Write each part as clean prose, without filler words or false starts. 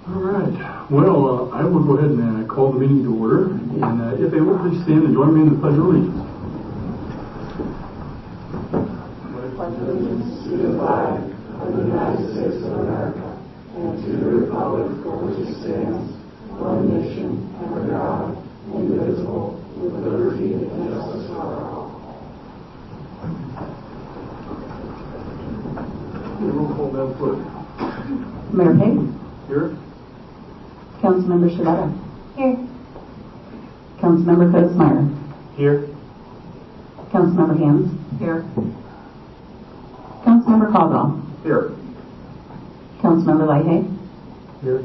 All right. Well, I will go ahead and call the meeting to order. And if able, please stand and join me in the Pledge of Allegiance. Pledge allegiance to the flag of the United States of America and to the republic for which it stands, one nation, under God, indivisible, with liberty and justice for all. Roll call, Madam Clerk. Mayor Payne. Here. Councilmember Shavetta. Here. Councilmember Coates-Meyer. Here. Councilmember Hams. Here. Councilmember Caldwell. Here. Councilmember Leahy. Here.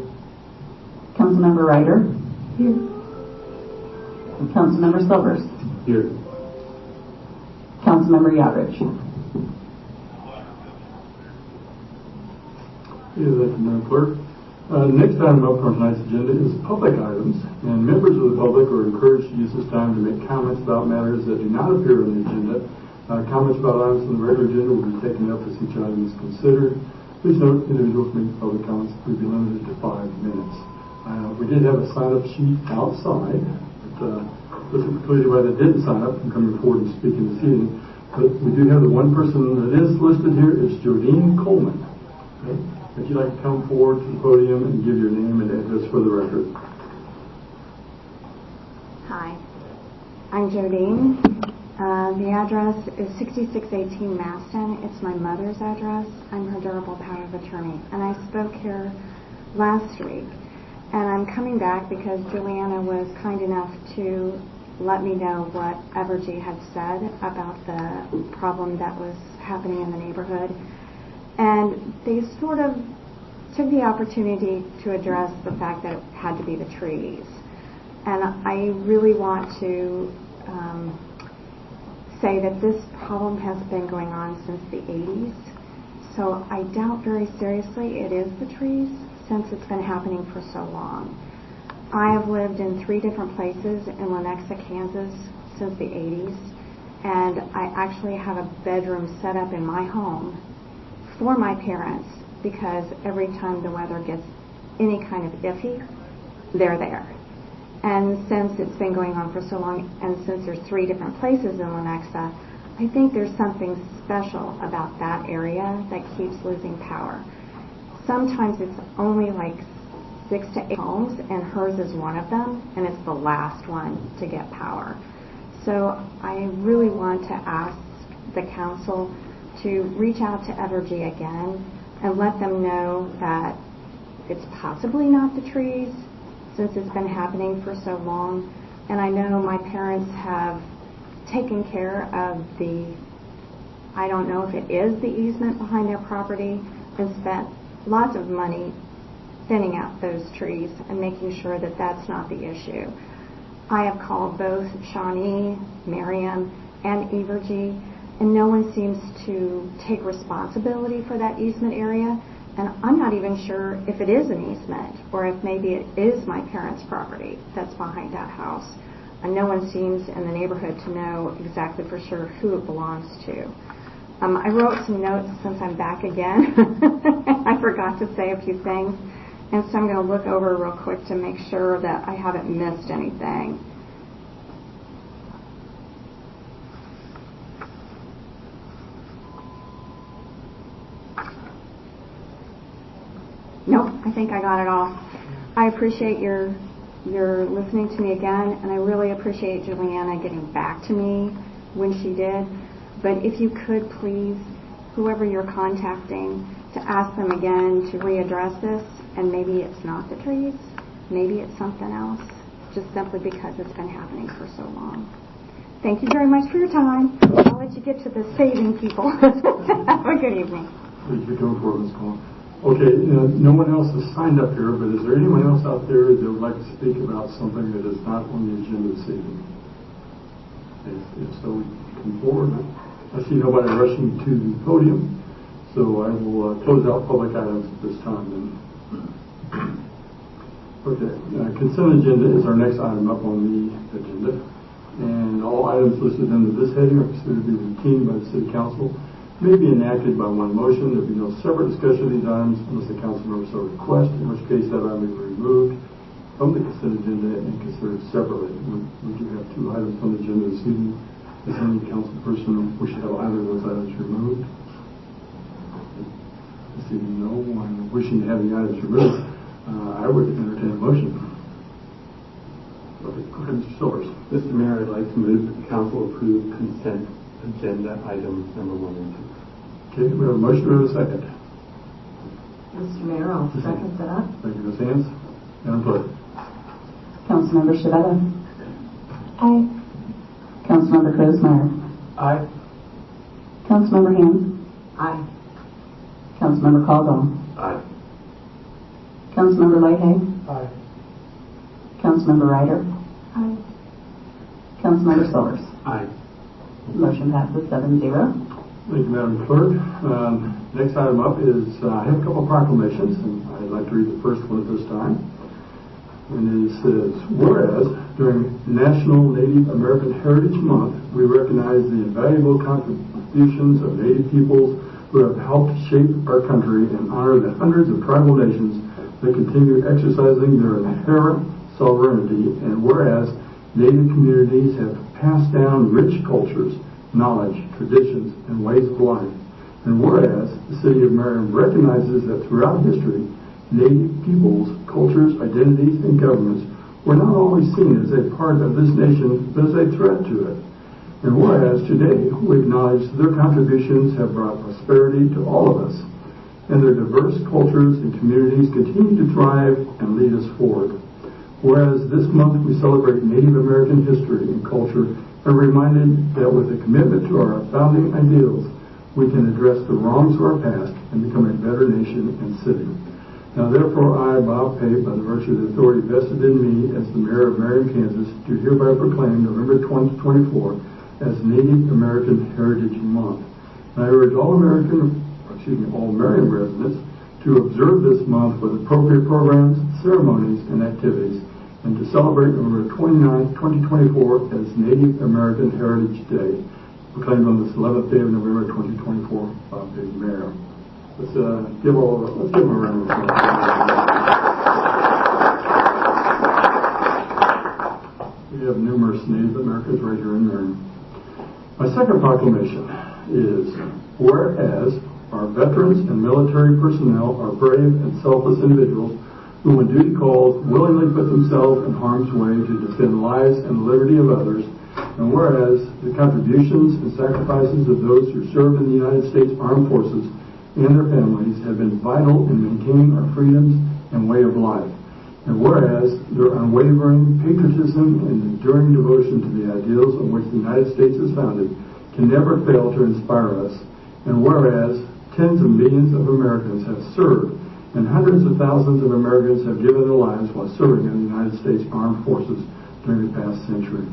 Councilmember Ryder. Here. And Councilmember Silvers. Here. Councilmember Yodridge. Thank you, Madam Clerk. Next item up on tonight's agenda is public items, and members of the public are encouraged to use this time to make comments about matters that do not appear on the agenda. Comments about items on the regular agenda will be taken up as each item is considered. Please note, individuals making public comments will be limited to 5 minutes. We did have a sign-up sheet outside, but this is clearly why they didn't sign up from coming forward and speaking this evening. But we do have the one person that is listed here is Jodine Coleman. Okay? If you'd like to come forward to the podium and give your name and address for the record. Hi, I'm Jodine. The address is 6618 Maston. It's my mother's address. I'm her durable power of attorney. And I spoke here last week. And I'm coming back because Juliana was kind enough to let me know what Evergy had said about the problem that was happening in the neighborhood. And they sort of took the opportunity to address the fact that it had to be the trees. And I really want to say that this problem has been going on since the 80s. So I doubt very seriously it is the trees since it's been happening for so long. I have lived in 3 different places in Lenexa, Kansas since the 80s. And I actually have a bedroom set up in my home for my parents because every time the weather gets any kind of iffy, they're there. And since it's been going on for so long, and since there's 3 different places in Lenexa, I think there's something special about that area that keeps losing power. Sometimes it's only like 6 to 8 homes, and hers is one of them, and it's the last one to get power. So I really want to ask the council to reach out to Evergy again and let them know that it's possibly not the trees since it's been happening for so long. And I know my parents have taken care of I don't know if it is the easement behind their property, and spent lots of money thinning out those trees and making sure that that's not the issue. I have called both Shawnee, Merriam, and Evergy, and no one seems to take responsibility for that easement area. And I'm not even sure if it is an easement or if maybe it is my parents' property that's behind that house. And no one seems in the neighborhood to know exactly for sure who it belongs to. I wrote some notes since I'm back again. I forgot to say a few things. And so I'm going to look over real quick to make sure that I haven't missed anything. Nope, I think I got it all. I appreciate your listening to me again, and I really appreciate Juliana getting back to me when she did. But if you could please, whoever you're contacting, to ask them again to readdress this, and maybe it's not the trees, maybe it's something else, just simply because it's been happening for so long. Thank you very much for your time. I'll let you get to the saving people. Have a good evening. Thank you for coming forward, Ms. Coleman. Okay, no one else has signed up here, but is there anyone else out there that would like to speak about something that is not on the agenda this evening? If so, we come forward. I see nobody rushing to the podium, so I will close out public items at this time. Okay, consent agenda is our next item up on the agenda, and all items listed under this heading are considered to be routine by the City Council. may be enacted by one motion. There will be no separate discussion of these items unless the council member so requests, in which case that item will be removed from the consent agenda and considered separately. We do have two items on the agenda this evening. Does any council person wish to have either of those items removed? This evening, no one wishing to have the items removed. I would entertain a motion. Okay, go ahead, Mr. Silvers. Mr. Mayor, I'd like to move that the council approve consent agenda items number 1 and 2. Okay, we have a motion. We have a second. Mr. Mayor, I'll second that. Thank you, Ms. Hands. Madam Clerk. Councilmember Shabeta. Aye. Councilmember Cruzmeyer. Aye. Councilmember Hands. Aye. Councilmember Caldwell. Aye. Councilmember Leahy. Aye. Councilmember Ryder. Aye. Councilmember Silvers. Aye. Motion passes 7-0. Thank you, Madam Clerk. Next item up is, I have a couple of proclamations, and I'd like to read the first one at this time. And it says, whereas during National Native American Heritage Month, we recognize the invaluable contributions of Native peoples who have helped shape our country and honor the hundreds of tribal nations that continue exercising their inherent sovereignty, and whereas Native communities have passed down rich cultures, knowledge, traditions, and ways of life, and whereas the city of Merriam recognizes that throughout history, Native peoples, cultures, identities, and governments were not always seen as a part of this nation, but as a threat to it. And whereas today we acknowledge their contributions have brought prosperity to all of us, and their diverse cultures and communities continue to thrive and lead us forward. Whereas this month we celebrate Native American history and culture and are reminded that with a commitment to our founding ideals, we can address the wrongs of our past and become a better nation and city. Now therefore I, Bob Pape, by the virtue of the authority vested in me as the mayor of Merriam, Kansas, do hereby proclaim November 2024 as Native American Heritage Month. And I urge all Merriam residents to observe this month with appropriate programs, ceremonies, and activities, and to celebrate November 29, 2024 as Native American Heritage Day, proclaimed on this 11th day of November 2024 by the mayor. Let's give him a round of applause. We have numerous Native Americans right here in Merriam. My second proclamation is, whereas our veterans and military personnel are brave and selfless individuals who, when duty calls, willingly put themselves in harm's way to defend lives and the liberty of others, and whereas the contributions and sacrifices of those who serve in the United States Armed Forces and their families have been vital in maintaining our freedoms and way of life, and whereas their unwavering patriotism and enduring devotion to the ideals on which the United States is founded can never fail to inspire us, and whereas tens of millions of Americans have served and hundreds of thousands of Americans have given their lives while serving in the United States Armed Forces during the past century.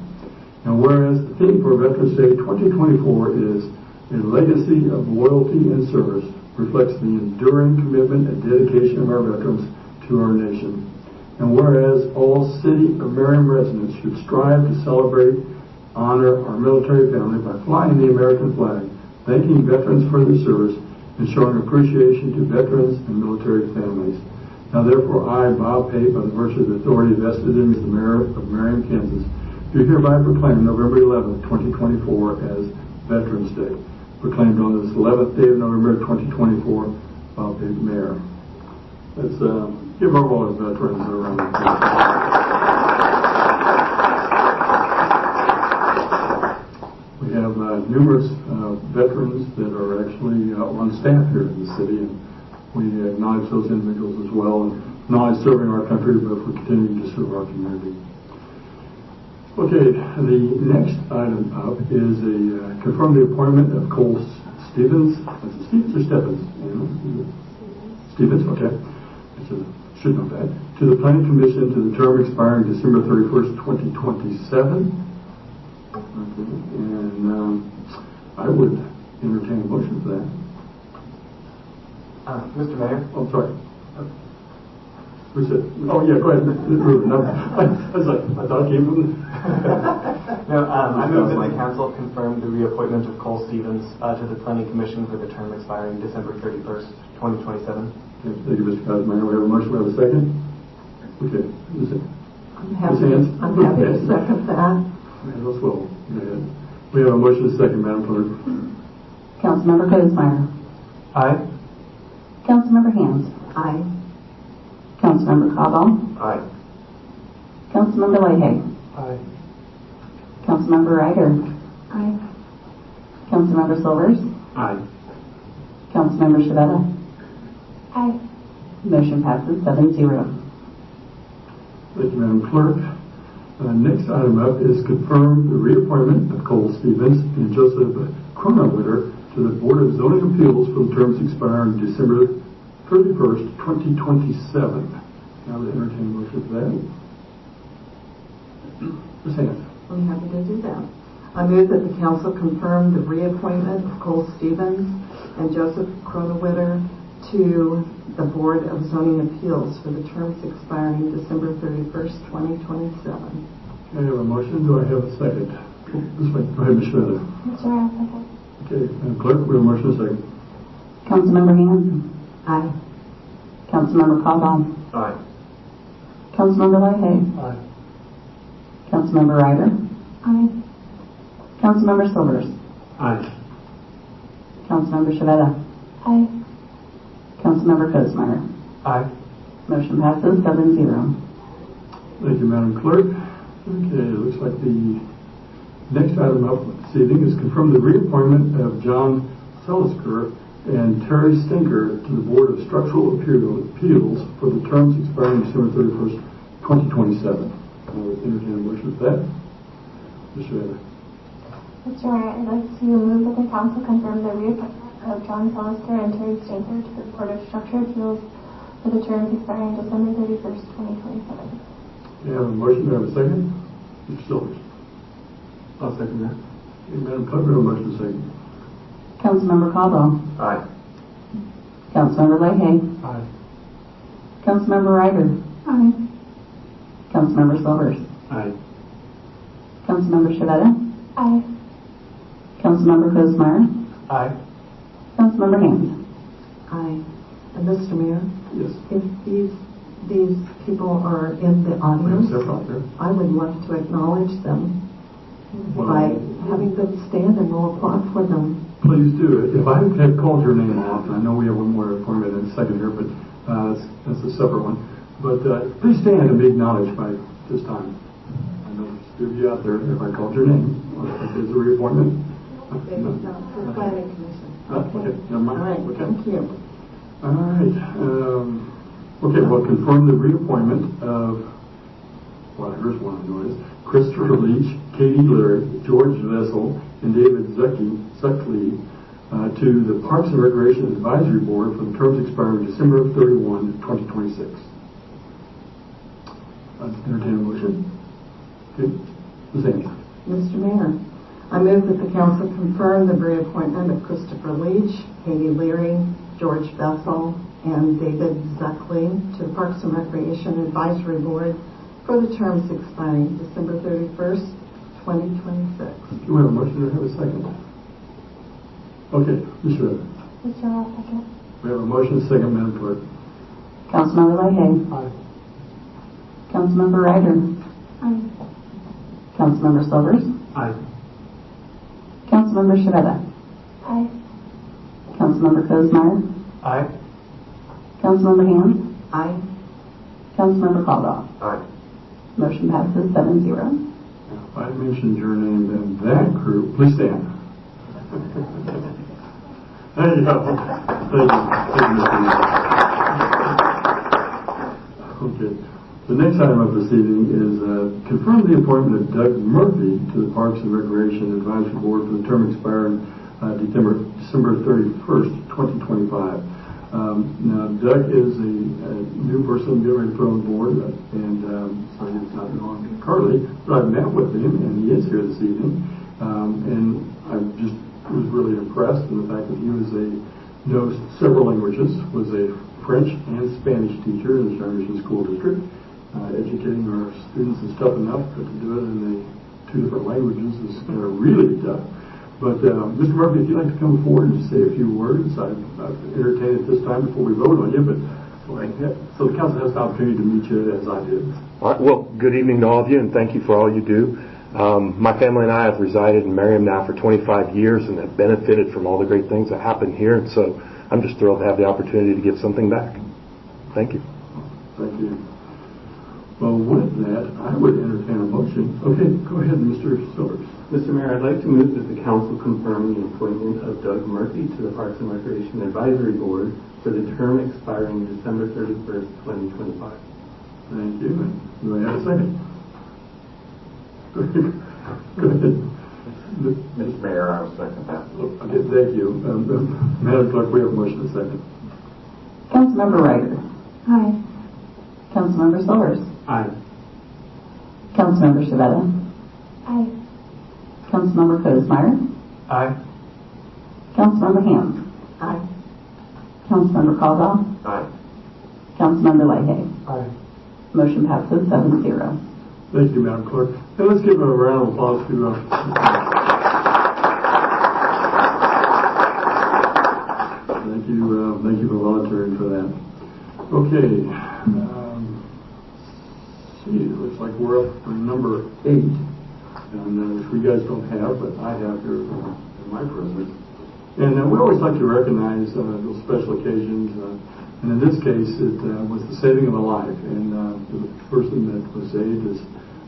And whereas the theme for Veterans Day 2024 is a legacy of loyalty and service, reflects the enduring commitment and dedication of our veterans to our nation. And whereas all City of Merriam residents should strive to celebrate, honor our military family by flying the American flag, thanking veterans for their service, and showing appreciation to veterans and military families. Now therefore I, Bob Pape, by the virtue of the authority vested in me as the mayor of Merriam, Kansas, do hereby proclaim November 11, 2024 as Veterans Day, proclaimed on this 11th day of November 2024 by the mayor. Let's give our all our veterans a round of applause. We have numerous veterans that are actually on staff here in the city, and we acknowledge those individuals as well, and not only serving our country, but for continuing to serve our community. Okay, the next item up is confirm the appointment of Cole Stevens. Is it Stevens or Stephens? Stevens, okay. Should know that. To the Planning Commission to the term expiring December 31st, 2027. Okay, and I would entertain a motion for that. Mr. Mayor? Oh, sorry. Who's it? Oh, yeah, go ahead. Ruben. No, I was like, I thought it came from... No, I move that the council confirm the reappointment of Cole Stevens to the Planning Commission for the term expiring December 31st, 2027. Thank you, Mr. Cosmeyer. We have a motion. We have a second. Okay. Is it? I'm happy to second that. Let's roll. We have a motion and a second, Madam Clerk. Councilmember Cosmeyer. Aye. Councilmember Hans. Aye. Councilmember Cobble. Aye. Councilmember Leahy. Aye. Councilmember Ryder. Aye. Councilmember Silvers. Aye. Councilmember Shavetta. Aye. Motion passes 7-0. Thank you, Madam Clerk. Next item up is confirm the reappointment of Cole Stevens and Joseph Cronowitter to the Board of Zoning Appeals for the terms expiring December 31st, 2027. Now to entertain a motion for that. Ms. Hand. I'm happy to do that. I move that the council confirm the reappointment of Cole Stevens and Joseph Cronowitter to the Board of Zoning Appeals for the terms expiring December 31st, 2027. I have a motion. Do I have a second? This way. Go ahead, Ms. Schroeder. Mr. Mayor, second. Okay, Madam Clerk, we have a motion and a second. Councilmember Hans. Aye. Councilmember Cobble. Aye. Councilmember Leahy. Aye. Councilmember Ryder. Aye. Councilmember Silvers. Aye. Councilmember Shavetta. Aye. Councilmember Cosmeyer. Aye. Motion passes 7-0. Thank you, Madam Clerk. Okay, it looks like the next item up this evening is confirm the reappointment of John Selisker and Terry Stinker to the Board of Structural Appeals for the terms expiring December 31st, 2027. I would entertain a motion for that. Ms. Schroeder. Mr. Mayor, I'd like to move that the council confirm the reappointment of John Selisker and Terry Stinker to the Board of Structural Appeals for the terms expiring December 31st, 2027. We have a motion. Do I have a second? Mr. Silvers. I'll second that. Okay, Madam Clerk, we have a motion and a second. Councilmember Cobble. Aye. Councilmember Leahy. Aye. Councilmember Ryder. Aye. Councilmember Silvers. Aye. Councilmember Shavetta. Aye. Councilmember Cosmeyer. Aye. Councilmember Hans. Aye. And Mr. Mayor, Yes. if these people are in the We have audience, several out there. I would love to acknowledge them Well, by having them stand, and we'll applaud for them. please do. If I had called your name off, and I know we have one more appointment in a second here, but that's a separate one. But please stand and be acknowledged by this time. I know there's a few of you out there. If I called your name, is a reappointment? It's not for the planning commission. Okay, never mind. All right, Okay. thank you. All right. Okay, well, confirm the reappointment of, well, here's one of yours, Christopher Leach, Katie Leary, George Vessel, and David Zuckley to the Parks and Recreation Advisory Board for the terms expiring December 31, 2026. Entertain a motion. Okay. Ms. Ames. Mr. Mayor, I move that the council confirm the reappointment of Christopher Leach, Katie Leary, George Vessel, and David Zuckley to the Parks and Recreation Advisory Board for the terms expiring December 31st, 2026. Do we have a motion to have a second? Okay, Ms. Schroeder. Mr. Mayor, second. We have a motion, second, Madam Clerk. Councilmember Leahy. Aye. Councilmember Ryder. Aye. Councilmember Silvers. Aye. Councilmember Shavetta. Aye. Councilmember Cosmeyer. Aye. Councilmember Hans. Aye. Councilmember Caldwell. Aye. Motion passes 7-0. If I mentioned your name, then that group, please stand. There you go. Thank you. Thank you, Mr. Mayor. Okay. The next item of this evening is confirm the appointment of Doug Murphy to the Parks and Recreation Advisory Board for the term expiring December 31st, 2025. Now, Doug is a new person getting ready to put on the board, and so he's not on currently, but I've met with him, and he is here this evening. And I just was really impressed in the fact that he knows several languages, was a French and Spanish teacher in the Charleston School District, educating our students is tough enough, but to do it in the 2 different languages is really tough. But Mr. Murphy, if you'd like to come forward and say a few words, I'd entertain it this time before we vote on you, but so the council has the opportunity to meet you as I did. All right, well, good evening to all of you, and thank you for all you do. My family and I have resided in Merriam now for 25 years and have benefited from all the great things that happen here, and so I'm just thrilled to have the opportunity to give something back. Thank you. Thank you. Well, with that, I would entertain a motion. Okay, go ahead, Mr. Silvers. Mr. Mayor, I'd like to move that the council confirm the appointment of Doug Murphy to the Parks and Recreation Advisory Board for the term expiring December 31st, 2025. Thank you. Do I have a second? Go ahead. Mr. Mayor, I will second that. Okay, thank you. Madam Clerk, we have a motion and a second. Councilmember Ryder. Aye. Councilmember Sellers. Aye. Councilmember Shavetta. Aye. Councilmember Cosmeyer. Aye. Councilmember Ham. Aye. Councilmember Caldwell. Aye. Councilmember Leahy. Aye. Motion passes 7-0. Thank you, Madam Clerk. And let's give a round of applause to thank you for volunteering for that. Okay. It looks like we're up for number 8, and which we guys don't have, but I have here in my presence. And we always like to recognize those special occasions, and in this case, it was the saving of a life. And the person that was saved is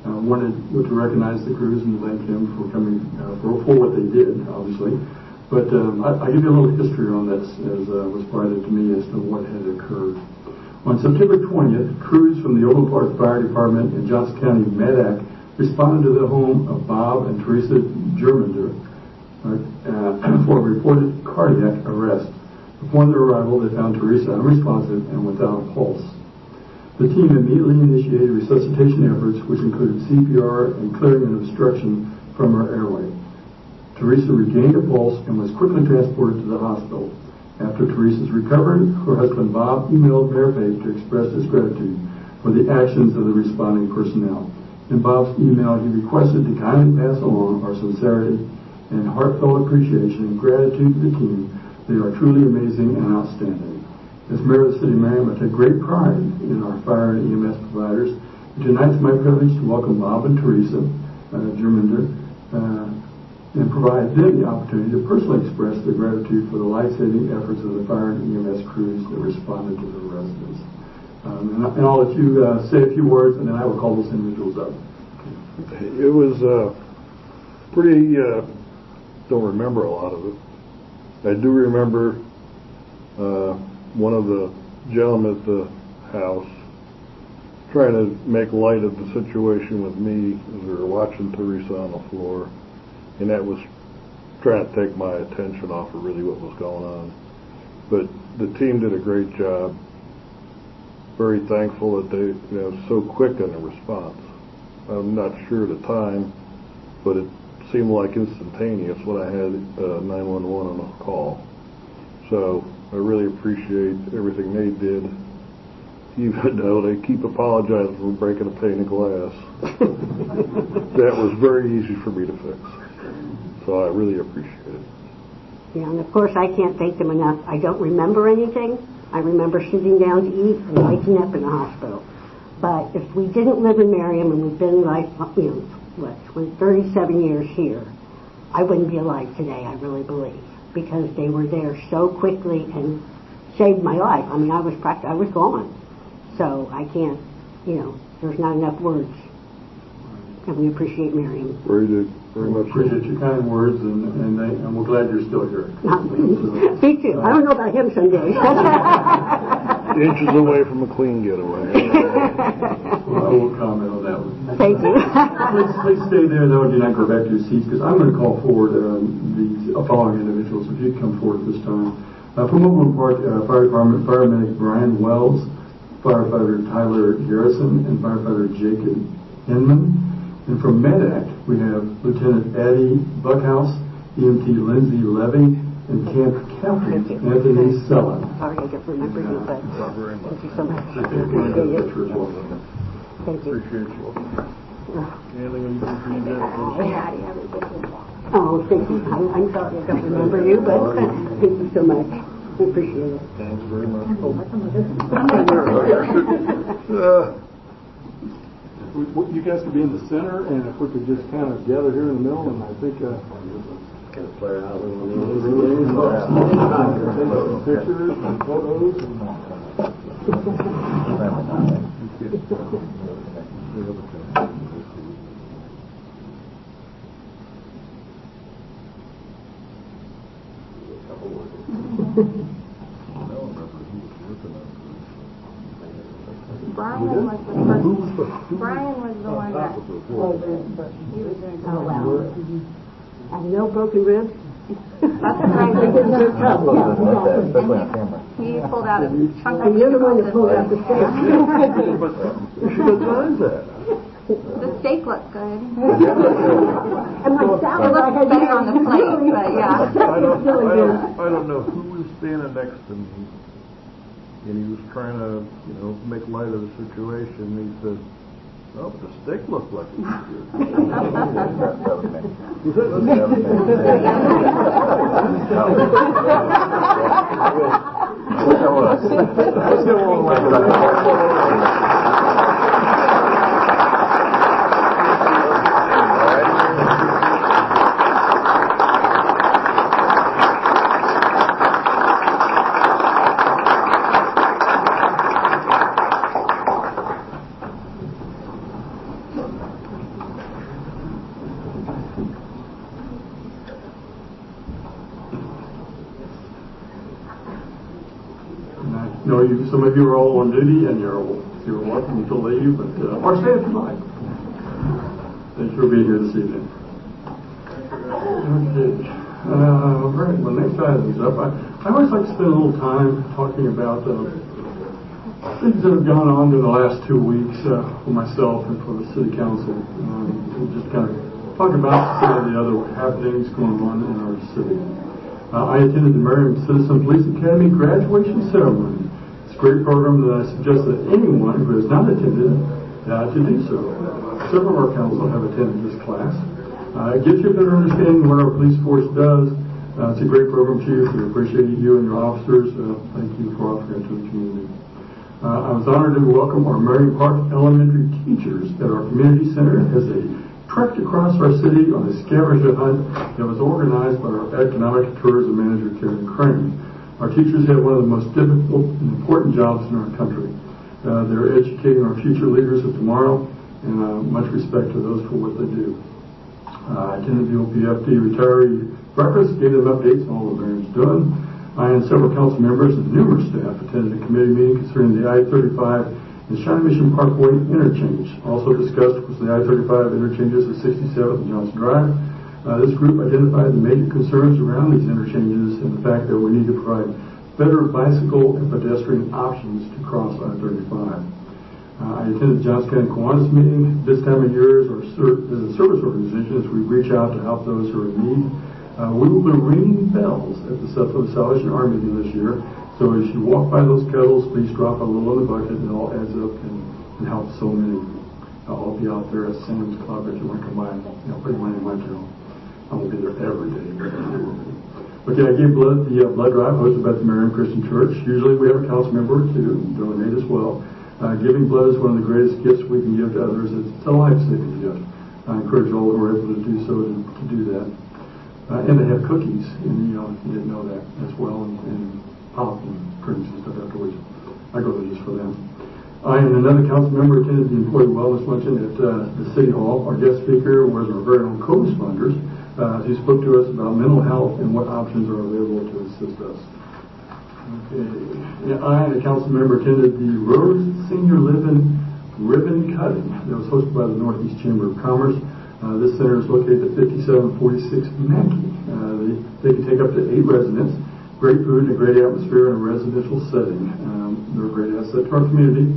wanted to recognize the crews and thank him for coming for what they did, obviously. But I'll give you a little history on this, as was provided to me as to what had occurred. On September 20th, crews from the Overland Park Fire Department and Johnson County MEDAC responded to the home of Bob and Teresa Germander for a reported cardiac arrest. Upon their arrival, they found Teresa unresponsive and without a pulse. The team immediately initiated resuscitation efforts, which included CPR and clearing an obstruction from her airway. Teresa regained a pulse and was quickly transported to the hospital. After Teresa's recovery, her husband Bob emailed Mayor Page to express his gratitude for the actions of the responding personnel. In Bob's email, he requested to kindly pass along our sincerity and heartfelt appreciation and gratitude to the team. They are truly amazing and outstanding. As Mayor of the City of Merriam, I take great pride in our fire and EMS providers. Tonight it's my privilege to welcome Bob and Teresa Germander and provide them the opportunity to personally express their gratitude for the life-saving efforts of the fire and EMS crews that responded to the residents. And I'll let you say a few words, and then I will call those individuals up. It was pretty, don't remember a lot of it. I do remember one of the gentlemen at the house trying to make light of the situation with me as we were watching Teresa on the floor, and that was trying to take my attention off of really what was going on. But the team did a great job. Very thankful that they so quick in the response. I'm not sure at the time, but it seemed like instantaneous when I had 911 on the call. So I really appreciate everything they did, even though they keep apologizing for breaking a pane of glass. That was very easy for me to fix. So I really appreciate it. Yeah, and of course I can't thank them enough. I don't remember anything. I remember sitting down to eat and waking up in the hospital. But if we didn't live in Merriam and we've been like, 37 years here, I wouldn't be alive today, I really believe, because they were there so quickly and saved my life. I mean, I was gone. So I can't, there's not enough words. And we appreciate Merriam. Very good. Very much. Appreciate your kind words, and we're glad you're still here. Me too. I don't know about him some days. Inches away from a clean getaway. Well, I won't comment on that one. Thank you. Please stay there, though, and do not go back to your seats, because I'm going to call forward the following individuals. If you'd come forward this time. From Overland Park Fire Department, Paramedic Brian Wells, Firefighter Tyler Garrison, and Firefighter Jacob Hinman. And from MEDAC, we have Lieutenant Addie Buckhouse, EMT Lindsay Levy, and Camp Catherine Thank you. Anthony Sellen. Sorry I don't remember you, but thank you so much. Appreciate it. Thank you. Appreciate you. Anything you can do that? Oh, thank you. I'm sorry I don't remember you, but thank you so much. I appreciate it. Thanks very much. You guys could be in the center, and if we could just kind of gather here in the middle, and I think Play out. pictures and photos. Brian was the first. Brian was the one that he was doing. Oh, wow. And no broken ribs? That's right. He pulled out a chunk of And you're the one that pulled out the steak. You should have done that. The steak looked good. And my It salad, I looked had better on the plate, but yeah. I don't know who was standing next to me, and he was trying to, make light of the situation. He said, "Oh, the steak looked like it was good." He said, Let's go on. Some of you are all on duty, and you're welcome to leave, but or stay if you like. Thanks for being here this evening. Okay. All right. Well, next item is up. I always like to spend a little time talking about things that have gone on in the last 2 weeks for myself and for the city council. We'll just kind of talk about some of the other happenings going on in our city. I attended the Merriam Citizen Police Academy graduation ceremony. It's a great program that I suggest that anyone who has not attended to do so. Several of our council have attended this class. It gives you a better understanding of what our police force does. It's a great program, Chief. We appreciate you and your officers. Thank you for offering it to the community. I was honored to welcome our Merriam Park Elementary teachers at our community center as they trekked across our city on a scavenger hunt that was organized by our economic tourism manager, Karen Crane. Our teachers have one of the most difficult and important jobs in our country. They're educating our future leaders of tomorrow, and much respect to those for what they do. I attended the OPFD retiree breakfast, gave them updates on all that Merriam's doing. I and several council members and numerous staff attended a committee meeting concerning the I-35 and Shawnee Mission Parkway interchange. Also discussed was the I-35 interchanges at 67th and Johnson Drive. This group identified the major concerns around these interchanges and the fact that we need to provide better bicycle and pedestrian options to cross I-35. I attended the Johnson County Kiwanis meeting. This time of year, as a service organization, as we reach out to help those who are in need. We will be ringing bells at the Salvation Army meeting this year. So as you walk by those kettles, please drop a little in the bucket. It all adds up and helps so many. I'll be out there at Sam's Club if you want to come by and put your money in my journal. I won't be there every day. Okay, I gave blood the blood drive hosted by the Merriam Christian Church. Usually we have a council member or two donate as well. Giving blood is one of the greatest gifts we can give to others. It's a life-saving gift. I encourage all who are able to do so to do that. And they have cookies, and you didn't know that as well, and pop and drinks and stuff afterwards. I go there just for them. I and another council member attended the employee wellness luncheon at the City Hall. Our guest speaker was our very own co-responders. He spoke to us about mental health and what options are available to assist us. Okay. I and a council member attended the Rose Senior Living Ribbon Cutting that was hosted by the Northeast Chamber of Commerce. This center is located at 5746 Mackey. They can take up to 8 residents. Great food and a great atmosphere in a residential setting. They're a great asset to our community.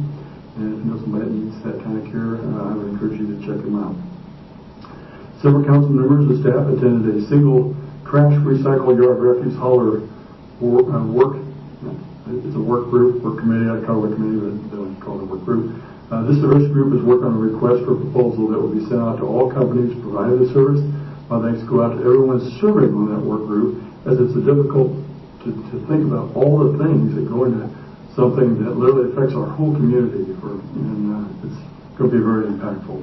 And if you know somebody that needs that kind of care, I would encourage you to check them out. Several council members and staff attended a single trash recycle yard refuse hauler It's a work group, work committee. I call it a committee, but they don't call it a work group. This service group is working on a request for a proposal that will be sent out to all companies providing the service. Thanks go out to everyone serving on that work group, as it's difficult to think about all the things that go into something that literally affects our whole community, and it's going to be very impactful.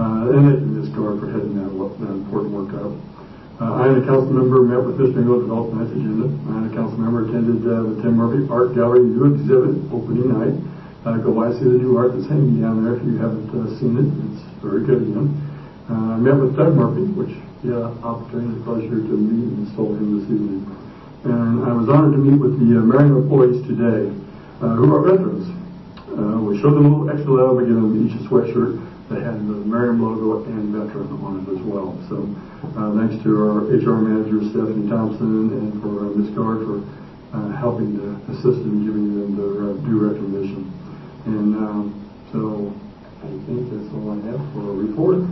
And thank you, Ms. Gard, for heading that important work up. I and a council member met with Mr. Engel to develop tonight's agenda. I and a council member attended the Tim Murphy Art Gallery new exhibit opening night. Go by see the new art that's hanging down there if you haven't seen it. It's very good again. I met with Doug Murphy, which opportunity and pleasure to meet and consult him this evening. And I was honored to meet with the Merriam employees today, who are veterans. We showed them a little extra love by giving them each a sweatshirt that had the Merriam logo and veteran on it as well. So thanks to our HR manager, Stephanie Thompson, and for Ms. Gard for helping to assist in giving them their due recognition. And so I think that's all I have for a report.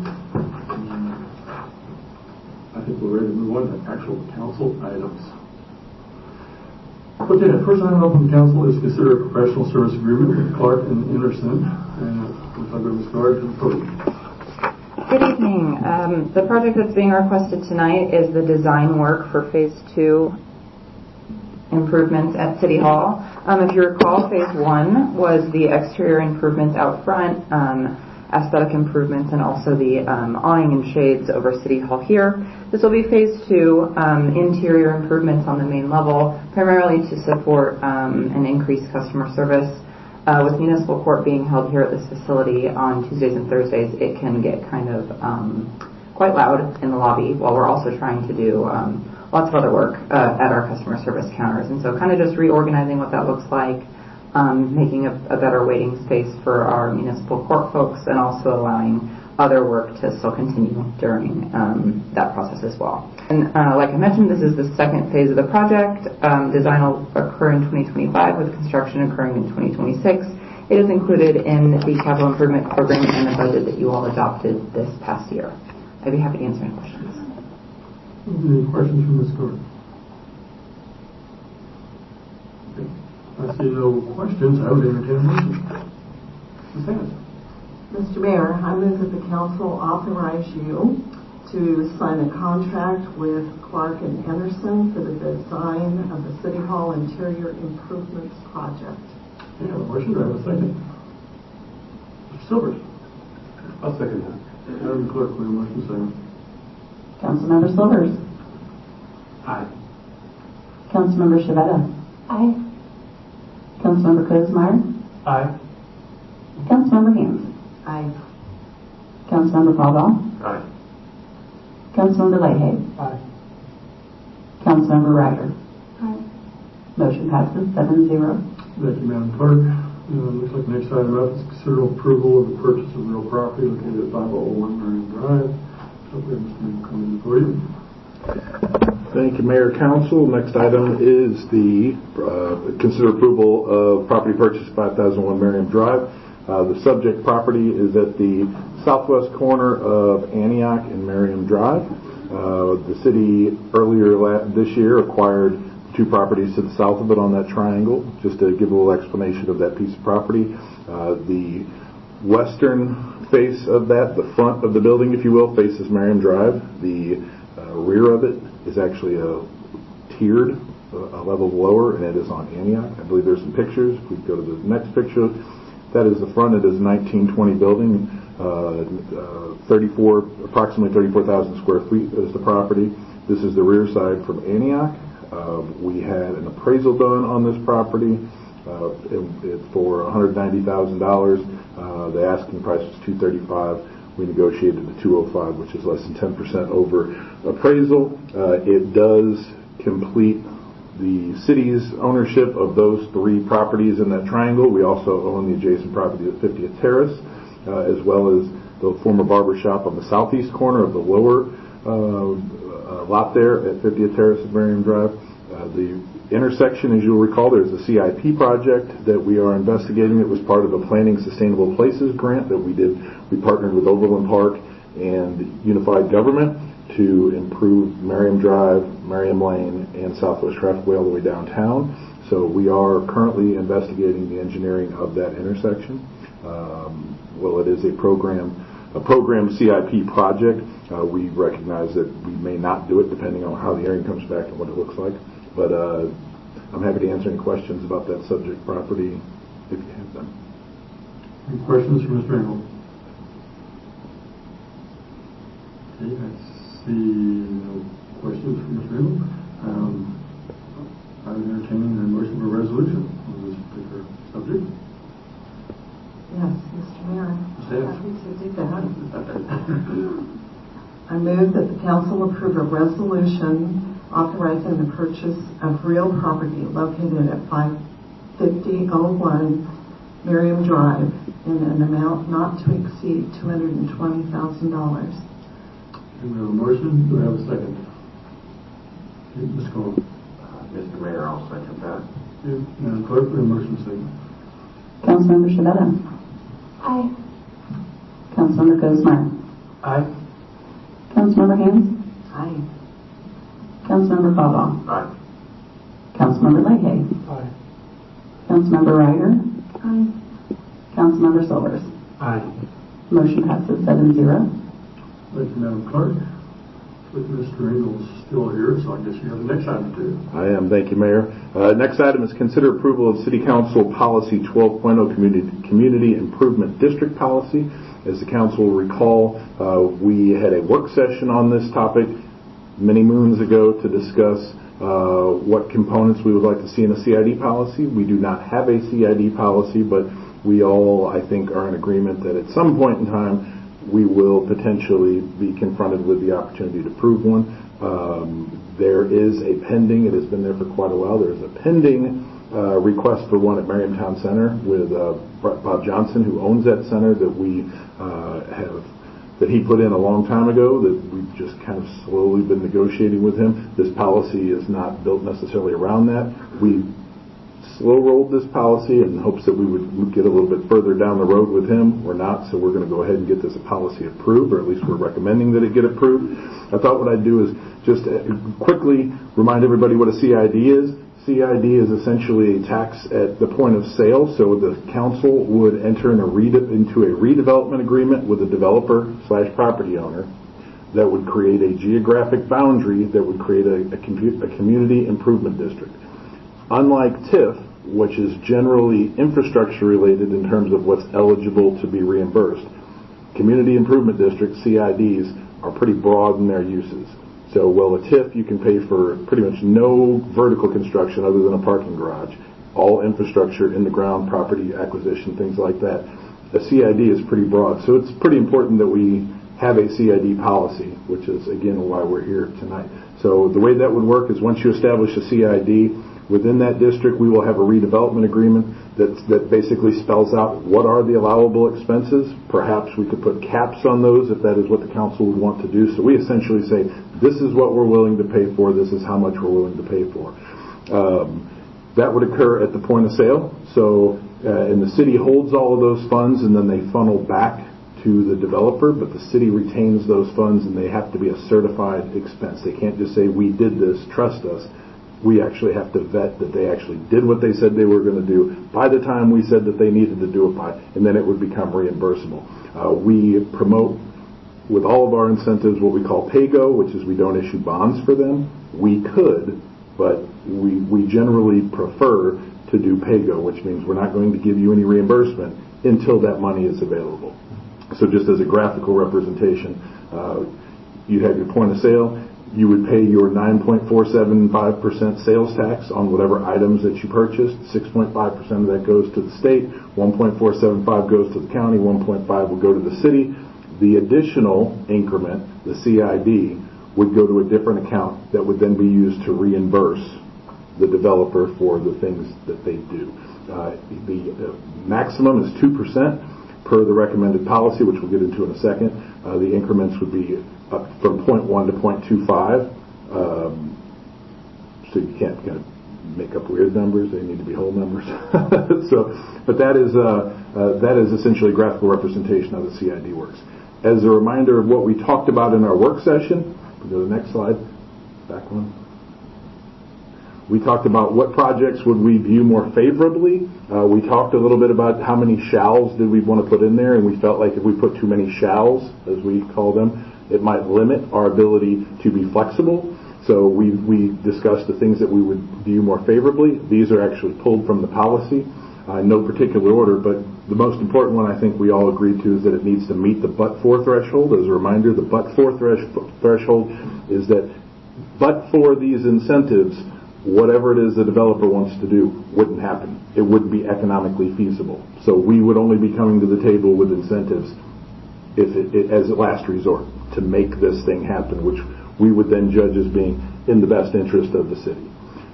I think we're ready to move on to actual council items. Okay, the first item up on the council is consider a professional service agreement with Clark and Anderson. And looks like Ms. Gard to the podium. Good evening. The project that's being requested tonight is the design work for Phase 2 improvements at City Hall. If you recall, Phase 1 was the exterior improvements out front, aesthetic improvements, and also the awning and shades over City Hall here. This will be Phase 2, interior improvements on the main level, primarily to support and increase customer service. With municipal court being held here at this facility on Tuesdays and Thursdays, it can get kind of quite loud in the lobby while we're also trying to do lots of other work at our customer service counters. And so kind of just reorganizing what that looks like, making a better waiting space for our municipal court folks, and also allowing other work to still continue during that process as well. And like I mentioned, this is the second phase of the project. Design will occur in 2025 with construction occurring in 2026. It is included in the capital improvement program and the budget that you all adopted this past year. I'd be happy to answer any questions. Any questions from Ms. Gordon? Okay. I see no questions. I would entertain a motion. Ms. Hannes. Mr. Mayor, I move that the council authorize you to sign a contract with Clark and Anderson for the design of the City Hall interior improvements project. Okay, I have a motion. Do I have a second? Mr. Silvers. I'll second that. Madam Clerk, we have a motion second. Councilmember Silvers. Aye. Councilmember Shavetta. Aye. Councilmember Kozmeyer. Aye. Councilmember Hanson. Aye. Councilmember Paul. Aye. Councilmember Leahy. Aye. Councilmember Ryder. Aye. Motion passes 7-0. Thank you, Madam Clerk. Looks like the next item up is consider approval of the purchase of real property located at 5001 Merriam Drive. Hopefully, Mr. Mayor, come to the podium. Thank you, Mayor, Council. Next item is the consider approval of property purchase 5001 Merriam Drive. The subject property is at the southwest corner of Antioch and Merriam Drive. The city earlier this year acquired two properties to the south of it on that triangle. Just to give a little explanation of that piece of property, the western face of that, the front of the building, if you will, faces Merriam Drive. The rear of it is actually tiered, a level lower, and it is on Antioch. I believe there's some pictures. If we go to the next picture, that is the front. It is a 1920 building, approximately 34,000 square feet is the property. This is the rear side from Antioch. We had an appraisal done on this property for $190,000. The asking price was $235,000. We negotiated to $205,000, which is less than 10% over appraisal. It does complete the city's ownership of those three properties in that triangle. We also own the adjacent property at 50th Terrace, as well as the former barber shop on the southeast corner of the lower lot there at 50th Terrace at Merriam Drive. The intersection, as you'll recall, there's a CIP project that we are investigating. It was part of a Planning Sustainable Places grant that we did. We partnered with Overland Park and Unified Government, to improve Merriam Drive, Merriam Lane, and Southwest Trafficway all the way downtown. So we are currently investigating the engineering of that intersection. Well, it is a program CIP project. We recognize that we may not do it depending on how the hearing comes back and what it looks like. But I'm happy to answer any questions about that subject property if you have them. Any questions for Mr. Engel? Okay, I see no questions for Mr. Engel. I'm entertaining a motion for resolution on this particular subject. Yes, Mr. Mayor. Yes. Happy to do that. I move that the council approve a resolution authorizing the purchase of real property located at 55001 Merriam Drive in an amount not to exceed $220,000. We have a motion. Do we have a second? Okay, Ms. Cole. Mr. Mayor, I'll second that. Okay, Madam Clerk, we have a motion second. Councilmember Shabeta. Aye. Councilmember Gosmar. Aye. Councilmember Hans. Aye. Councilmember Caldwell. Aye. Councilmember Leahy. Aye. Councilmember Ryder. Aye. Councilmember Silvers. Aye. Motion passes 7-0. Thank you, Madam Clerk. With Mr. Engel's still here, so I guess you have the next item too. I am. Thank you, Mayor. Next item is consider approval of City Council Policy 12.0 Community Improvement District Policy. As the council will recall, we had a work session on this topic many moons ago to discuss what components we would like to see in a CID policy. We do not have a CID policy, but we all, I think, are in agreement that at some point in time we will potentially be confronted with the opportunity to approve one. There is a pending, it has been there for quite a while, there is a pending request for one at Merriam Town Center with Bob Johnson, who owns that center, that he put in a long time ago, that we've just kind of slowly been negotiating with him. This policy is not built necessarily around that. We slow-rolled this policy in hopes that we would get a little bit further down the road with him. We're not, so we're going to go ahead and get this policy approved, or at least we're recommending that it get approved. I thought what I'd do is just quickly remind everybody what a CID is. CID is essentially a tax at the point of sale, so the council would enter into a redevelopment agreement with a developer/property owner that would create a geographic boundary that would create a community improvement district. Unlike TIF, which is generally infrastructure related in terms of what's eligible to be reimbursed, community improvement districts, CIDs, are pretty broad in their uses. So, while a TIF, you can pay for pretty much no vertical construction other than a parking garage, all infrastructure in the ground, property acquisition, things like that. A CID is pretty broad. So it's pretty important that we have a CID policy, which is, again, why we're here tonight. So the way that would work is once you establish a CID, within that district, we will have a redevelopment agreement that basically spells out what are the allowable expenses. Perhaps we could put caps on those if that is what the council would want to do. So we essentially say, this is what we're willing to pay for, this is how much we're willing to pay for. That would occur at the point of sale. So, and the city holds all of those funds and then they funnel back to the developer, but the city retains those funds and they have to be a certified expense. They can't just say, we did this, trust us. We actually have to vet that they actually did what they said they were going to do by the time we said that they needed to do it by, and then it would become reimbursable. We promote with all of our incentives what we call pay-go, which is we don't issue bonds for them. We could, but we generally prefer to do pay-go, which means we're not going to give you any reimbursement until that money is available. So just as a graphical representation, you have your point of sale. You would pay your 9.475% sales tax on whatever items that you purchased. 6.5% of that goes to the state. 1.475 goes to the county. 1.5 will go to the city. The additional increment, the CID, would go to a different account that would then be used to reimburse the developer for the things that they do. The maximum is 2% per the recommended policy, which we'll get into in a second. The increments would be up from 0.1 to 0.25. So you can't kind of make up weird numbers; they need to be whole numbers. But that is essentially a graphical representation of how the CID works. As a reminder of what we talked about in our work session, Go to the next slide. Back one. We talked about what projects would we view more favorably. We talked a little bit about how many shalls did we want to put in there, and we felt like if we put too many shalls, as we call them, it might limit our ability to be flexible. So we discussed the things that we would view more favorably. These are actually pulled from the policy, no particular order, but the most important one I think we all agreed to is that it needs to meet the but-for threshold. As a reminder, the but-for threshold is that but for these incentives, whatever it is the developer wants to do wouldn't happen. It wouldn't be economically feasible. So we would only be coming to the table with incentives if as a last resort to make this thing happen, which we would then judge as being in the best interest of the city.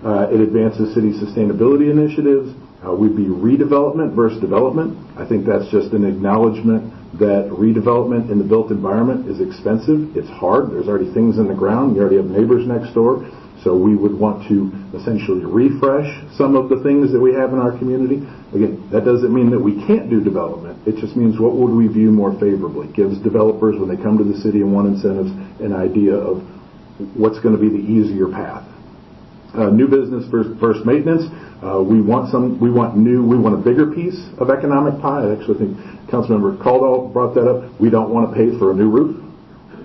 It advances city sustainability initiatives. We'd be redevelopment versus development. I think that's just an acknowledgement that redevelopment in the built environment is expensive. It's hard. There's already things in the ground. You already have neighbors next door. So we would want to essentially refresh some of the things that we have in our community. Again, that doesn't mean that we can't do development. It just means what would we view more favorably. It gives developers, when they come to the city and want incentives, an idea of what's going to be the easier path. New business versus maintenance. We want a bigger piece of economic pie. I actually think Councilmember Caldwell brought that up. We don't want to pay for a new roof.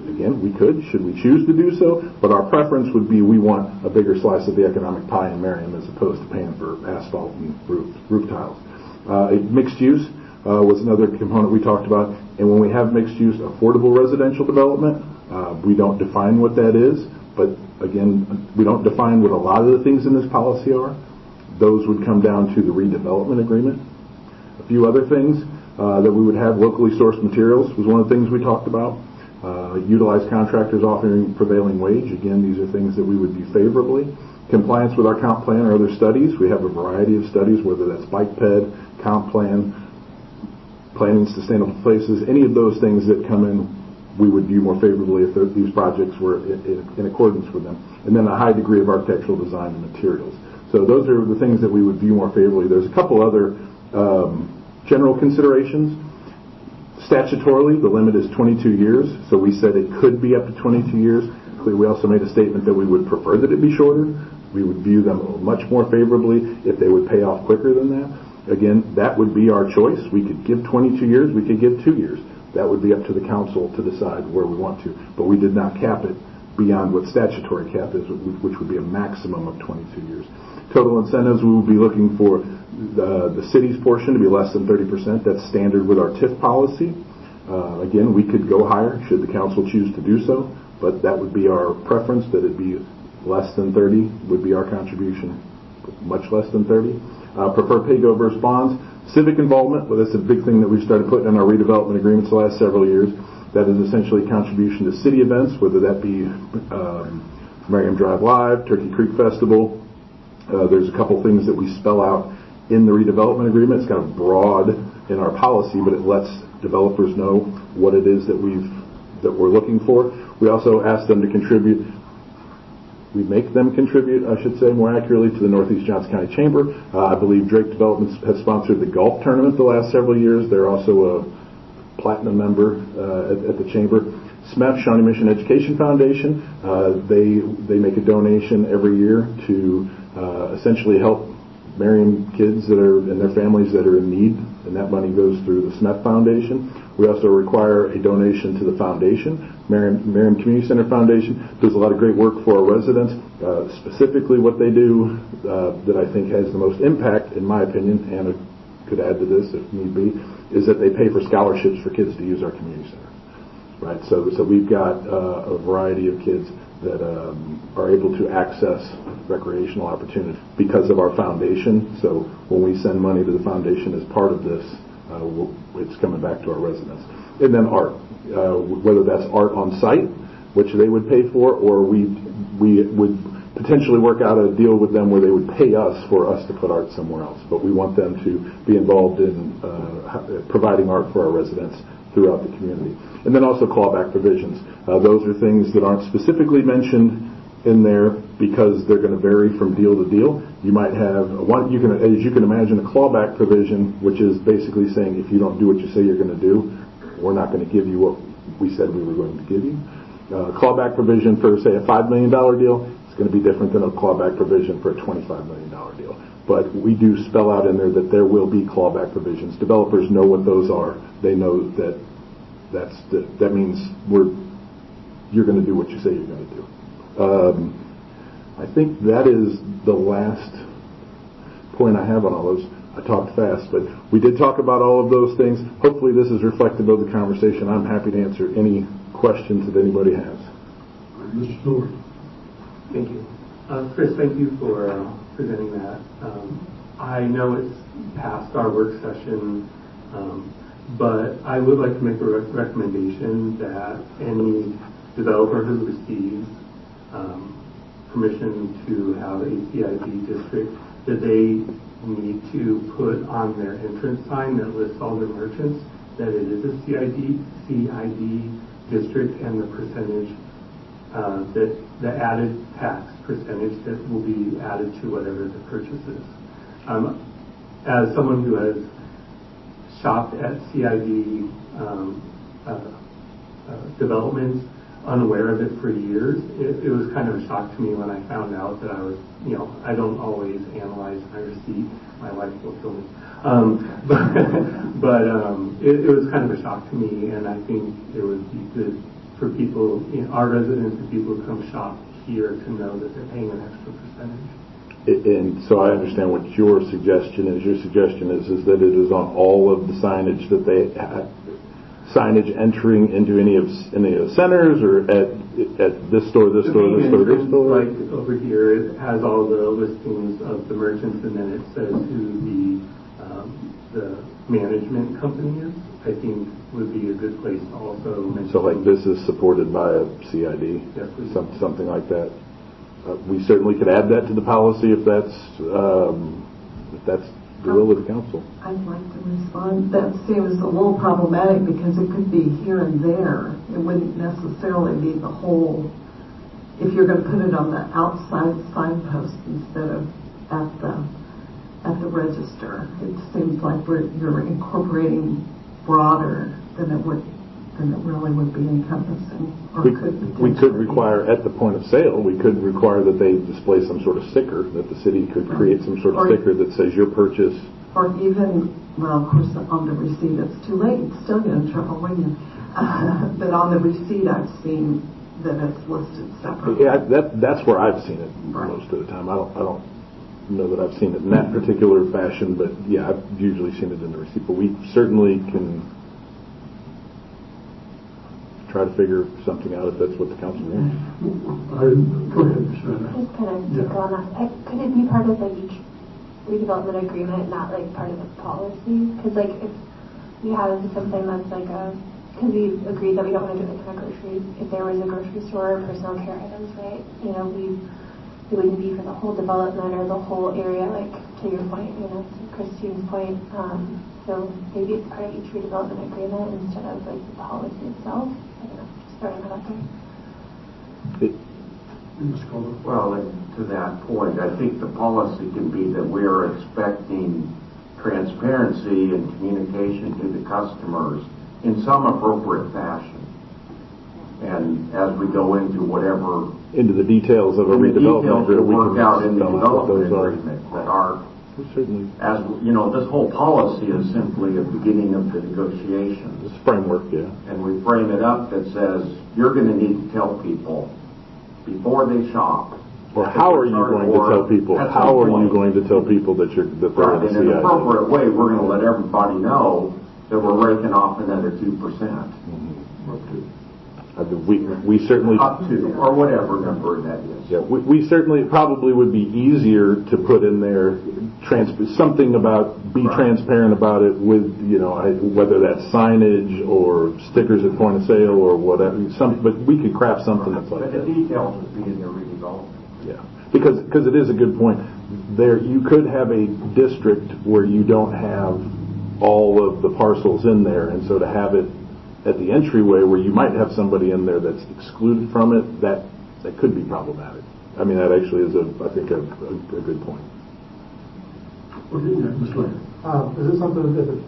Again, we could, should we choose to do so, but our preference would be we want a bigger slice of the economic pie in Merriam as opposed to paying for asphalt and roof tiles. Mixed use was another component we talked about, and when we have mixed use affordable residential development, we don't define what that is, but again, we don't define what a lot of the things in this policy are. Those would come down to the redevelopment agreement. A few other things that we would have: locally sourced materials was one of the things we talked about. Utilize contractors offering prevailing wage. Again, these are things that we would view favorably. Compliance with our comp plan or other studies. We have a variety of studies, whether that's bike ped, comp plan, planning sustainable places, any of those things that come in, we would view more favorably if these projects were in accordance with them. And then a high degree of architectural design and materials. So those are the things that we would view more favorably. There's a couple other general considerations. Statutorily, the limit is 22 years, so we said it could be up to 22 years. We also made a statement that we would prefer that it be shorter. We would view them much more favorably if they would pay off quicker than that. Again, that would be our choice. We could give 22 years, we could give 2 years. That would be up to the council to decide where we want to, but we did not cap it beyond what statutory cap is, which would be a maximum of 22 years. Total incentives, we would be looking for the city's portion to be less than 30%. That's standard with our TIF policy. Again, we could go higher should the council choose to do so, but that would be our preference, that it be less than 30 would be our contribution, much less than 30. Preferred pay-go versus bonds. Civic involvement, well, that's a big thing that we've started putting in our redevelopment agreements the last several years. That is essentially contribution to city events, whether that be Merriam Drive Live, Turkey Creek Festival. There's a couple things that we spell out in the redevelopment agreement. It's kind of broad in our policy, but it lets developers know what it is that we're looking for. We also ask them to contribute. We make them contribute, I should say more accurately, to the Northeast Johnson County Chamber. I believe Drake Development has sponsored the golf tournament the last several years. They're also a platinum member at the Chamber. SMEF, Shawnee Mission Education Foundation, they make a donation every year to essentially help Merriam kids that are and their families that are in need, and that money goes through the SMEF Foundation. We also require a donation to the foundation. Merriam Community Center Foundation does a lot of great work for our residents. Specifically what they do that I think has the most impact, in my opinion, and I could add to this if need be, is that they pay for scholarships for kids to use our community center. Right, so we've got a variety of kids that are able to access recreational opportunities because of our foundation. So when we send money to the foundation as part of this, it's coming back to our residents. And then art, whether that's art on site, which they would pay for, or we would potentially work out a deal with them where they would pay us for us to put art somewhere else. But we want them to be involved in providing art for our residents throughout the community. And then also clawback provisions. Those are things that aren't specifically mentioned in there because they're going to vary from deal to deal. You might have one, as you can imagine, a clawback provision, which is basically saying if you don't do what you say you're going to do, we're not going to give you what we said we were going to give you. clawback provision for, say, a $5 million deal is going to be different than a clawback provision for a $25 million deal. But we do spell out in there that there will be clawback provisions. Developers know what those are. They know that that means you're going to do what you say you're going to do. I think that is the last point I have on all those. I talked fast, but we did talk about all of those things. Hopefully this is reflective of the conversation. I'm happy to answer any questions that anybody has. Mr. Stewart. Thank you. Chris, thank you for presenting that. I know it's past our work session, but I would like to make a recommendation that any developer who receives permission to have a CID district, that they need to put on their entrance sign that lists all the merchants that it is a CID district, and the percentage that the added tax percentage that will be added to whatever the purchase is. As someone who has shopped at CID developments, unaware of it for years, it was kind of a shock to me when I found out that I was, I don't always analyze my receipt. My wife will kill me. But it was kind of a shock to me, and I think it would be good for people, our residents and people who come shop here, to know that they're paying an extra percentage. And so I understand what your suggestion is. Your suggestion is that it is on all of the signage that they have. Signage entering into any of the centers, or at this store, this store, this store, this store? Like over here, it has all the listings of the merchants, and then it says who the management company is. I think would be a good place to also mention. So like this is supported by a CID? Yes, please. Something like that. We certainly could add that to the policy if that's the will of the council. I'd like to respond. That seems a little problematic because it could be here and there. It wouldn't necessarily be the whole. If you're going to put it on the outside signpost instead of at the register, it seems like you're incorporating broader than it really would be encompassing. We could require at the point of sale, we could require that they display some sort of sticker, that the city could create some sort of sticker that says your purchase. Or even, well, of course, on the receipt, it's too late. It's still get in trouble, wouldn't you? But on the receipt, I've seen that it's listed separately. Yeah, that's where I've seen it most of the time. I don't know that I've seen it in that particular fashion, but yeah, I've usually seen it in the receipt. But we certainly can try to figure something out if that's what the council wants. Go ahead, Sharon. Just kind of to go on that. Could it be part of each redevelopment agreement, not like part of the policy? Because if we have something that's because we agreed that we don't want to do it in a grocery. If there was a grocery store or personal care items, right? It wouldn't be for the whole development or the whole area, to your point, to Christine's point. So maybe it's part of each redevelopment agreement instead of the policy itself. I don't know, just throwing that out there. Well, to that point, I think the policy can be that we're expecting transparency and communication to the customers in some appropriate fashion. And as we go into the details of a redevelopment agreement, we work out in the spell out what development those are. agreement that are. Certainly. As this whole policy is simply a beginning of the negotiations. This framework, yeah. And we frame it up that says you're going to need to tell people before they shop. Or how are you going to tell people? How are you going to tell people that they're right, in an appropriate way, we're going to let everybody know that we're raking off another 2%. We certainly up to, or whatever number that is. Yeah, we certainly probably would be easier to put in there something about transparent about it with whether that's signage or stickers at point of sale or whatever. But we could craft something that's like that. But the details would be in the redevelopment. Yeah, because it is a good point. There, you could have a district where you don't have all of the parcels in there, and so to have it at the entryway where you might have somebody in there that's excluded from it, that could be problematic. I mean, that actually is I think a good point. Okay, Ms. Lane. Is this something that if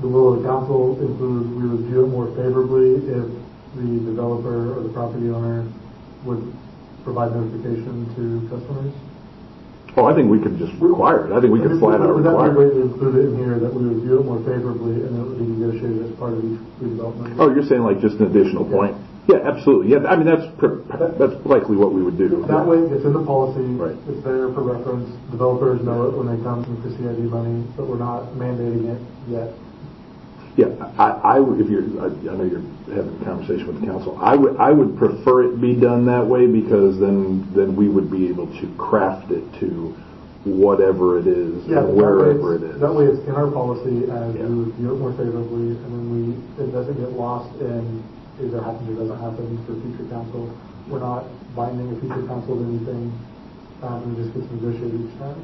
the will of the council includes, we would view it more favorably if the developer or the property owner would provide notification to customers? Oh, I think we could just require it. I think we could flat out Would that be a require way it. to include it in here, that we would view it more favorably and it would be negotiated as part of each redevelopment? Oh, you're saying like just an additional point? Yeah, absolutely. Yeah, I mean, that's likely what we would do. That way, it's in the policy. Right. It's there for reference. Developers know it when they come for CID money, but we're not mandating it yet. Yeah, I know you're having a conversation with the council. I would prefer it be done that way, because then we would be able to craft it to whatever it is, wherever it is. That way, it's in our policy, and we would view it more favorably, and then it doesn't get lost in either happens or doesn't happen for future council. We're not binding a future council to anything, and it just gets negotiated each time.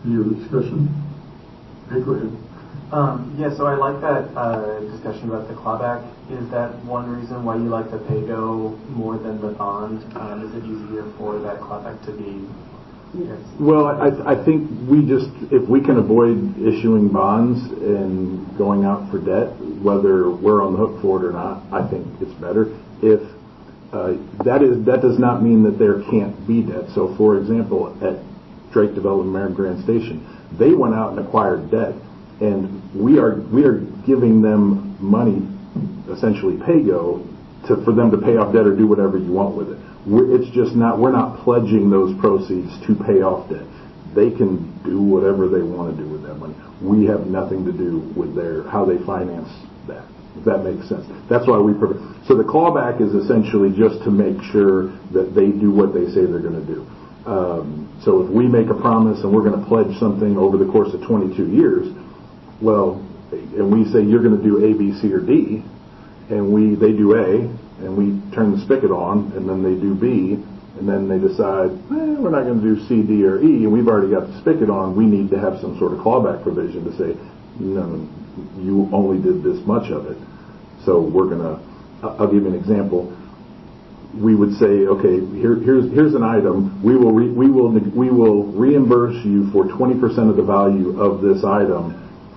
Any other discussion? Okay, go ahead. So I like that discussion about the clawback. Is that one reason why you like the pay-go more than the bond? Is it easier for that clawback to be? Well, I think if we can avoid issuing bonds and going out for debt, whether we're on the hook for it or not, I think it's better. If that does not mean that there can't be debt. So, for example, at Drake Development Merriam Grand Station, they went out and acquired debt, and we are giving them money, essentially pay-go, for them to pay off debt or do whatever you want with it. We're not pledging those proceeds to pay off debt. They can do whatever they want to do with that money. We have nothing to do with how they finance that, if that makes sense. That's why so the clawback is essentially just to make sure that they do what they say they're going to do. So if we make a promise and we're going to pledge something over the course of 22 years, and we say you're going to do A, B, C, or D, and they do A, and we turn the spigot on, and then they do B, and then they decide, we're not going to do C, D, or E, and we've already got the spigot on, we need to have some sort of clawback provision to say, no, you only did this much of it. So I'll give you an example. We would say, okay, here's an item. We will reimburse you for 20% of the value of this item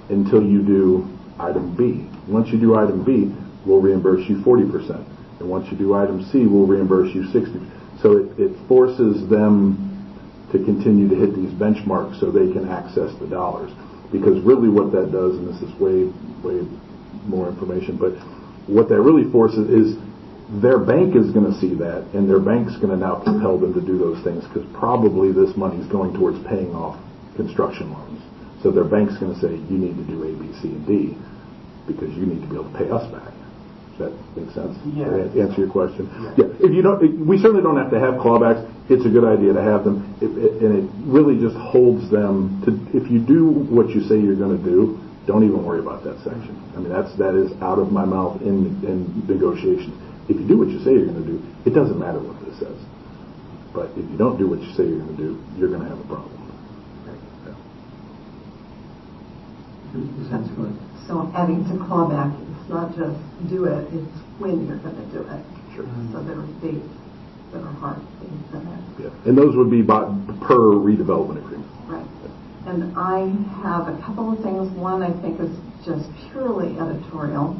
until you do item B. Once you do item B, we'll reimburse you 40%. And once you do item C, we'll reimburse you 60%. So it forces them to continue to hit these benchmarks so they can access the dollars. Because really what that does, and this is way more information, but what that really forces is their bank is going to see that, and their bank's going to now compel them to do those things, because probably this money is going towards paying off construction loans. So their bank's going to say, you need to do A, B, C, and D, because you need to be able to pay us back. Does that make sense? Yeah. Does that answer your question? Yeah. If you don't, we certainly don't have to have clawbacks. It's a good idea to have them, and it really just holds them to. If you do what you say you're going to do, don't even worry about that section. I mean, that is out of my mouth in negotiations. If you do what you say you're going to do, it doesn't matter what this says. But if you don't do what you say you're going to do, you're going to have a problem. Sounds good. So adding to clawback, it's not just do it, it's when you're going to do it. Sure. So there are dates that are hard dates in it. Yeah. And those would be per redevelopment agreement. Right. And I have a couple of things. One I think is just purely editorial.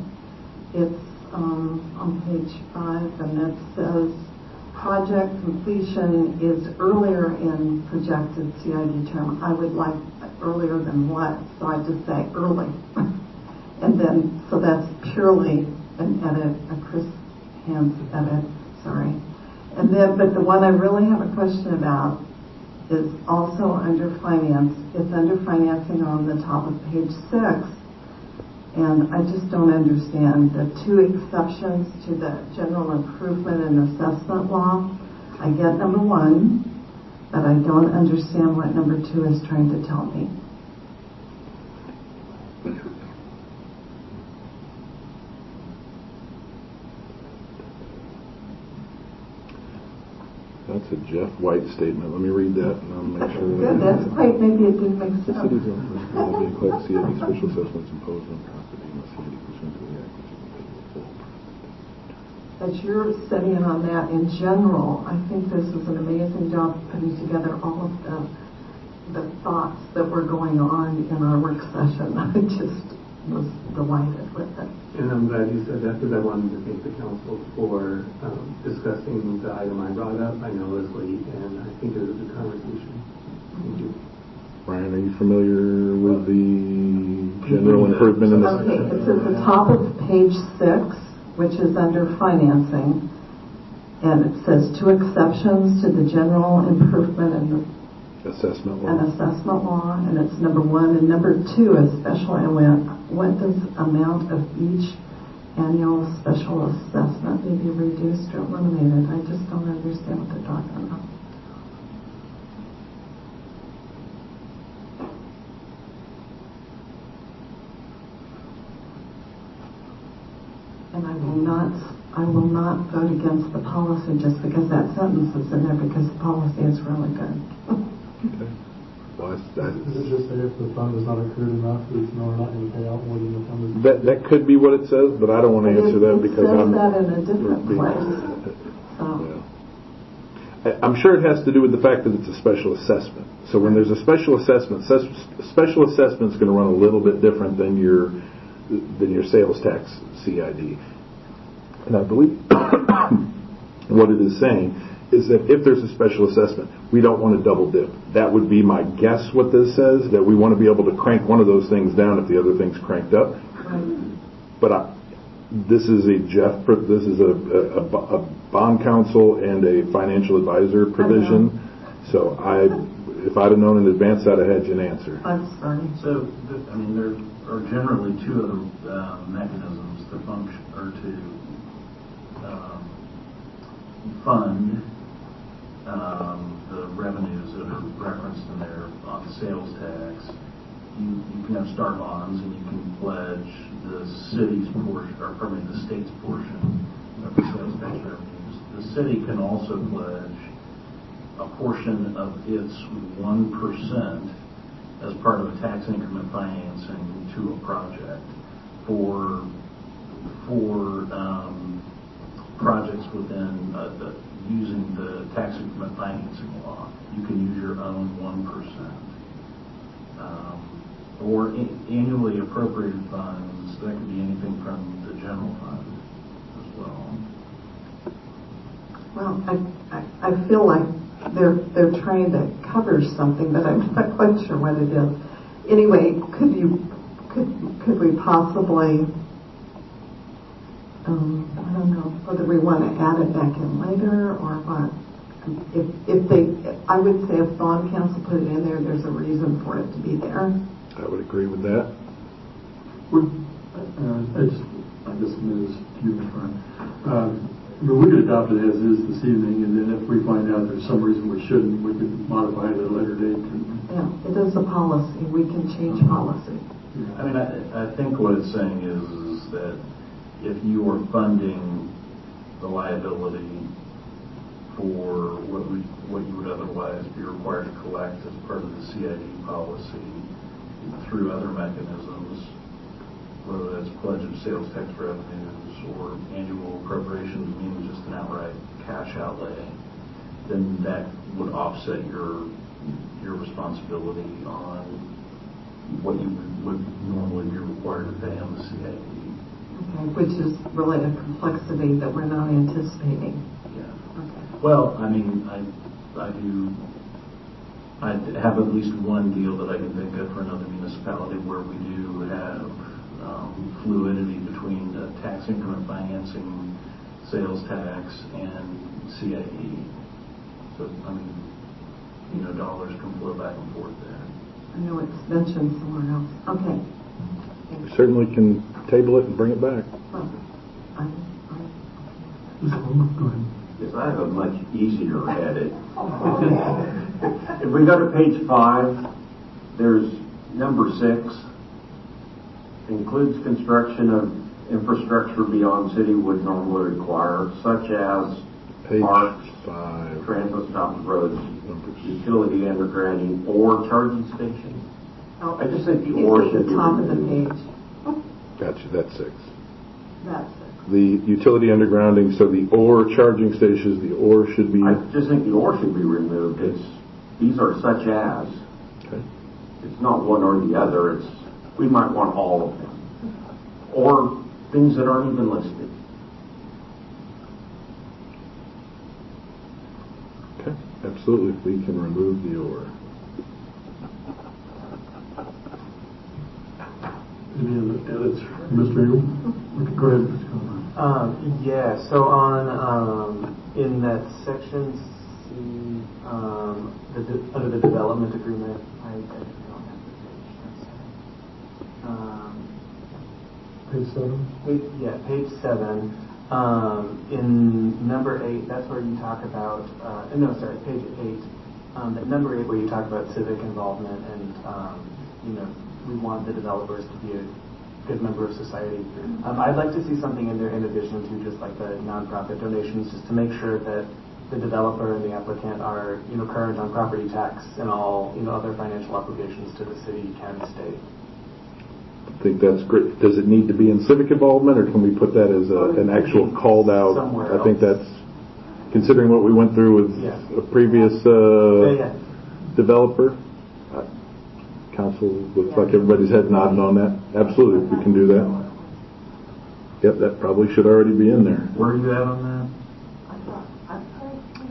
It's on page 5, and it says project completion is earlier in projected CID term. I would like earlier than what, so I just say early. And then, so that's purely an edit, a Chris Hand's edit, sorry. And then, but the one I really have a question about is also under finance. It's under financing on the top of page 6. And I just don't understand the 2 exceptions to the general improvement and assessment law. I get number 1, but I don't understand what number 2 is trying to tell me. That's a Jeff White statement. Let me read that, and I'll make sure. Good, that's great. Maybe it didn't make sense. The city's own collect CID special assessments imposed on property unless CID pursuant to the acquisition. As you're studying on that in general, I think this is an amazing job putting together all of the thoughts that were going on in our work session. I just was delighted with it. And I'm glad you said that because I wanted to thank the council for discussing the item I brought up. I know it was late, and I think it was a good conversation. Thank you. Brian, are you familiar with the general improvement in the... Okay, it's at the top of page 6, which is under financing, and it says 2 exceptions to the general improvement and assessment law, and it's number 1, and number 2 is special. What does amount of each annual special assessment may be reduced or eliminated? I just don't understand what they're talking about. And I will not vote against the policy just because that sentence is in there, because the policy is really good. Okay. Well, Does it just say if the fund is not accrued enough, it's not going to pay out more than the fund is? that could be what it says, but I don't want to answer that because I'm... It says that in a different place. Yeah. I'm sure it has to do with the fact that it's a special assessment. So when there's a special assessment is going to run a little bit different than your sales tax CID. And I believe what it is saying is that if there's a special assessment, we don't want to double dip. That would be my guess what this says, that we want to be able to crank one of those things down if the other thing's cranked up. But this is a bond counsel and a financial advisor provision. So if I'd have known in advance, I'd have had you an answer. I'm sorry. So, I mean, there are generally 2 other mechanisms to function or to fund the revenues that are referenced in there on the sales tax. You can have star bonds, and you can pledge the city's portion, or pardon me, the state's portion of the sales tax revenues. The city can also pledge a portion of its 1% as part of a tax increment financing to a project for projects within using the tax increment financing law. You can use your own 1%. Or annually appropriated funds, that could be anything from the general fund as well. Well, I feel like they're trying to cover something, but I'm not quite sure what it is. Anyway, could we possibly, I don't know, whether we want to add it back in later or what? I would say if bond counsel put it in there, there's a reason for it to be there. I would agree with that. I guess Ms. Hughes, we could adopt it as is this evening, and then if we find out there's some reason we shouldn't, we could modify it at a later date. Yeah, it is a policy. We can change policy. I mean, I think what it's saying is that if you are funding the liability for what you would otherwise be required to collect as part of the CID policy through other mechanisms, whether that's pledge of sales tax revenues or annual appropriations, meaning just an outright cash outlay, then that would offset your responsibility on what you would normally be required to pay on the CID. Okay, which is really a complexity that we're not anticipating. Yeah. Okay. Well, I mean, I have at least one deal that I can think of for another municipality where we do have fluidity between the tax increment financing, sales tax, and CID. So, I mean, dollars can flow back and forth there. I know it's mentioned somewhere else. Okay. We certainly can table it and bring it back. Well, Go ahead. Yes, I have a much easier edit. If we go to page 5, there's number 6. Includes construction of infrastructure beyond city would normally require, such as page parks, 5, transit stop roads, utility undergrounding, or charging stations. Oh, I just think the or should be at the top of the page. Gotcha, that's 6. That's 6. The utility undergrounding, so the or charging stations, the or should be... I just think the or should be removed. These are such as. Okay. It's not one or the other. We might want all of them. Or things that aren't even listed. Okay, absolutely. We can remove the or. Any other edits, Mr. Eagle? Okay, go ahead, Mr. Coleman. Yeah, so on in that section C, under the development agreement, I don't have the page. Page 7? Page 7. In number 8, that's where you talk about, page 8. At number 8, where you talk about civic involvement and, we want the developers to be a good member of society. I'd like to see something in there in addition to just like the nonprofit donations, just to make sure that the developer and the applicant are, current on property tax and all, other financial obligations to the city, county, state. I think that's great. Does it need to be in civic involvement, or can we put that as an actual called out? Somewhere I think that's, considering what we went through with a previous developer. Council looks like everybody's head nodding on that. Absolutely, we can do that. Yep, that probably should already be in there. Where are you at on that?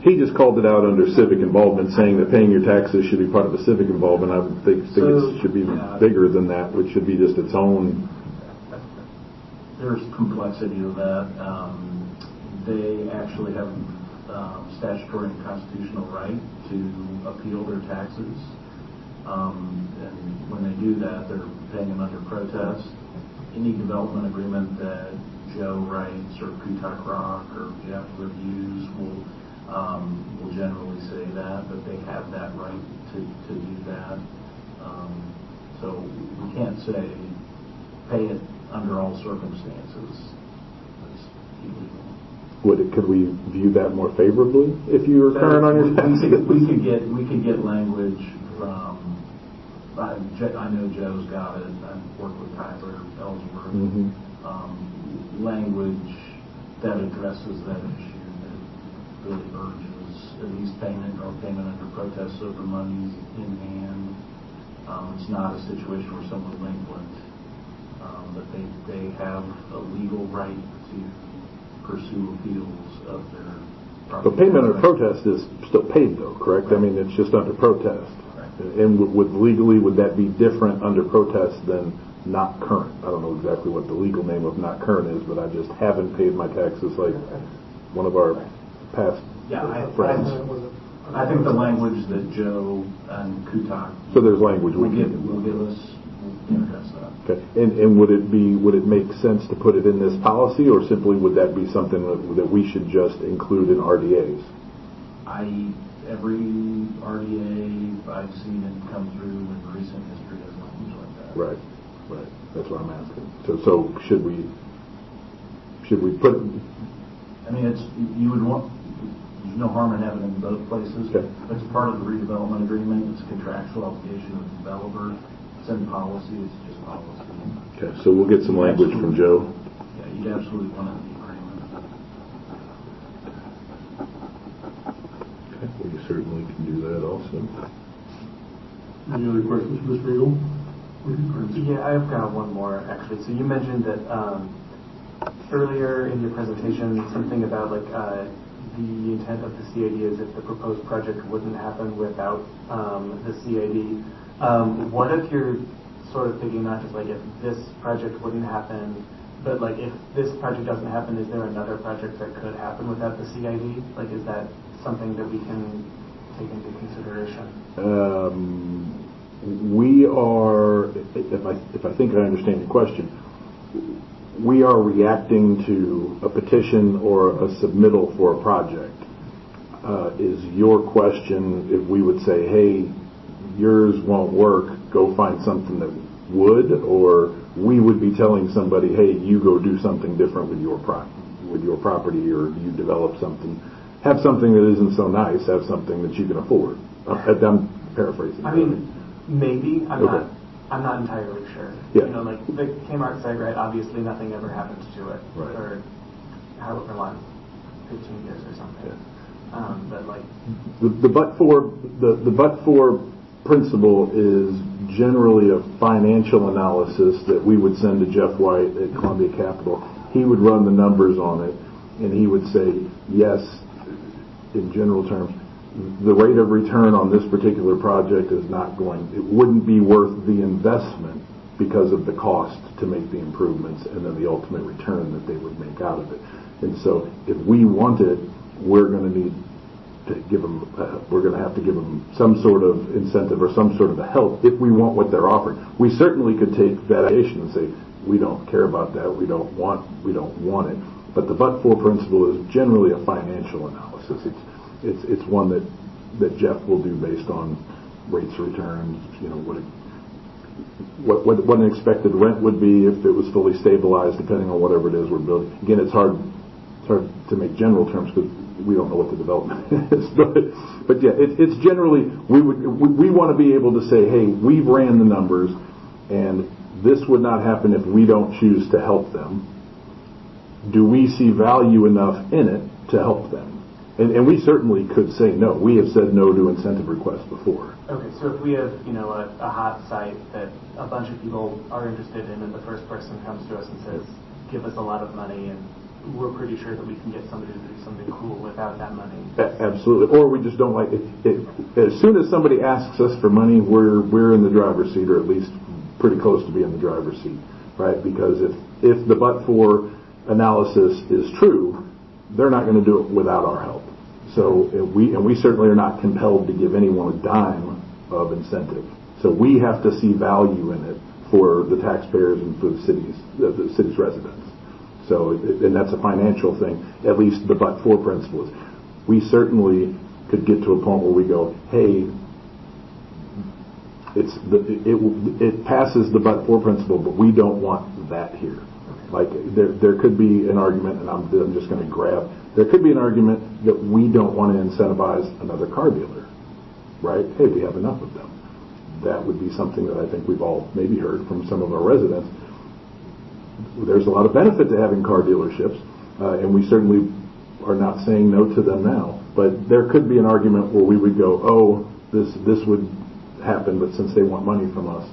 He just called it out under civic involvement, saying that paying your taxes should be part of a civic involvement. I think it should be bigger than that, which should be just its own. There's complexity to that. They actually have statutory and constitutional right to appeal their taxes. And when they do that, they're paying them under protest. Any development agreement that Joe writes or Kutak Rock or Jeff reviews will generally say that, but they have that right to do that. So we can't say pay it under all circumstances. That's illegal. Could we view that more favorably if you were current on your taxes? We could get language from. I know Joe's got it. I've worked with Tyler Ellsworth. Language that addresses that issue, that really urges at least payment under protest so the money's in hand. It's not a situation where someone's delinquent, but they have a legal right to pursue appeals of their property. But payment under protest is still paid, though, correct? Right. I mean, it's just under protest. And would that be different under protest than not current? I don't know exactly what the legal name of not current is, but I just haven't paid my taxes like one of our past friends. I think the language that Joe and Kutak. So there's language will give us. We'll address that. Okay. And would it make sense to put it in this policy, or simply would that be something that we should just include in RDAs? Every RDA I've seen it come through in recent history has language like that. Right. That's what I'm asking. So should we put it? I mean, you would want. There's no harm in having it in both places. Okay. It's part of the redevelopment agreement. It's a contractual obligation of the developer. It's in policy. It's just policy. Okay. So we'll get some language from Joe. Yeah, you'd absolutely want it in the agreement. We certainly can do that also. Any other questions for Mr. Eagle? Yeah, I've got one more actually. So you mentioned that earlier in your presentation something about like the intent of the CID is if the proposed project wouldn't happen without the CID. What if you're sort of thinking not just like if this project wouldn't happen, but like if this project doesn't happen, is there another project that could happen without the CID? Like, is that something that we can take into consideration? We are, if I think I understand your question, we are reacting to a petition or a submittal for a project. Is your question if we would say, hey, yours won't work, go find something that would, or we would be telling somebody, hey, you go do something different with your property, or you develop something, have something that isn't so nice, have something that you can afford. I'm paraphrasing. I mean, maybe. I'm not entirely sure. Yeah. You know, like the Kmart site, right? Obviously, nothing ever happens to it for however long, 15 years or something. Yeah. But like the but for principle is generally a financial analysis that we would send to Jeff White at Columbia Capital. He would run the numbers on it, and he would say, yes, in general terms, the rate of return on this particular project is not it wouldn't be worth the investment because of the cost to make the improvements and then the ultimate return that they would make out of it. And so if we want it, we're going to need to give them, we're going to have to give them some sort of incentive or some sort of a help if we want what they're offering. We certainly could take that allegation and say, we don't care about that, we don't want it. But the but-for principle is generally a financial analysis. It's one that Jeff will do based on rates of returns, what an expected rent would be if it was fully stabilized, depending on whatever it is we're building. Again, it's hard to make general terms because we don't know what the development is. But yeah, it's generally we want to be able to say, hey, we've ran the numbers, and this would not happen if we don't choose to help them. Do we see value enough in it to help them? And we certainly could say no. We have said no to incentive requests before. Okay, so if we have, a hot site that a bunch of people are interested in, and the first person comes to us and says, give us a lot of money, and we're pretty sure that we can get somebody to do something cool without that money. Absolutely. Or we just don't like it. As soon as somebody asks us for money, we're in the driver's seat, or at least pretty close to being in the driver's seat, right? Because if the but-for analysis is true, they're not going to do it without our help. So we certainly are not compelled to give anyone a dime of incentive. So we have to see value in it for the taxpayers and for the city's residents. So and that's a financial thing. At least the but-for principle is. We certainly could get to a point where we go, hey, it passes the but-for principle, but we don't want that here. Like there could be an argument, and I'm just going to grab. There could be an argument that we don't want to incentivize another car dealer, right? Hey, we have enough of them. That would be something that I think we've all maybe heard from some of our residents. There's a lot of benefit to having car dealerships, and we certainly are not saying no to them now. But there could be an argument where we would go, oh, this would happen, but since they want money from us,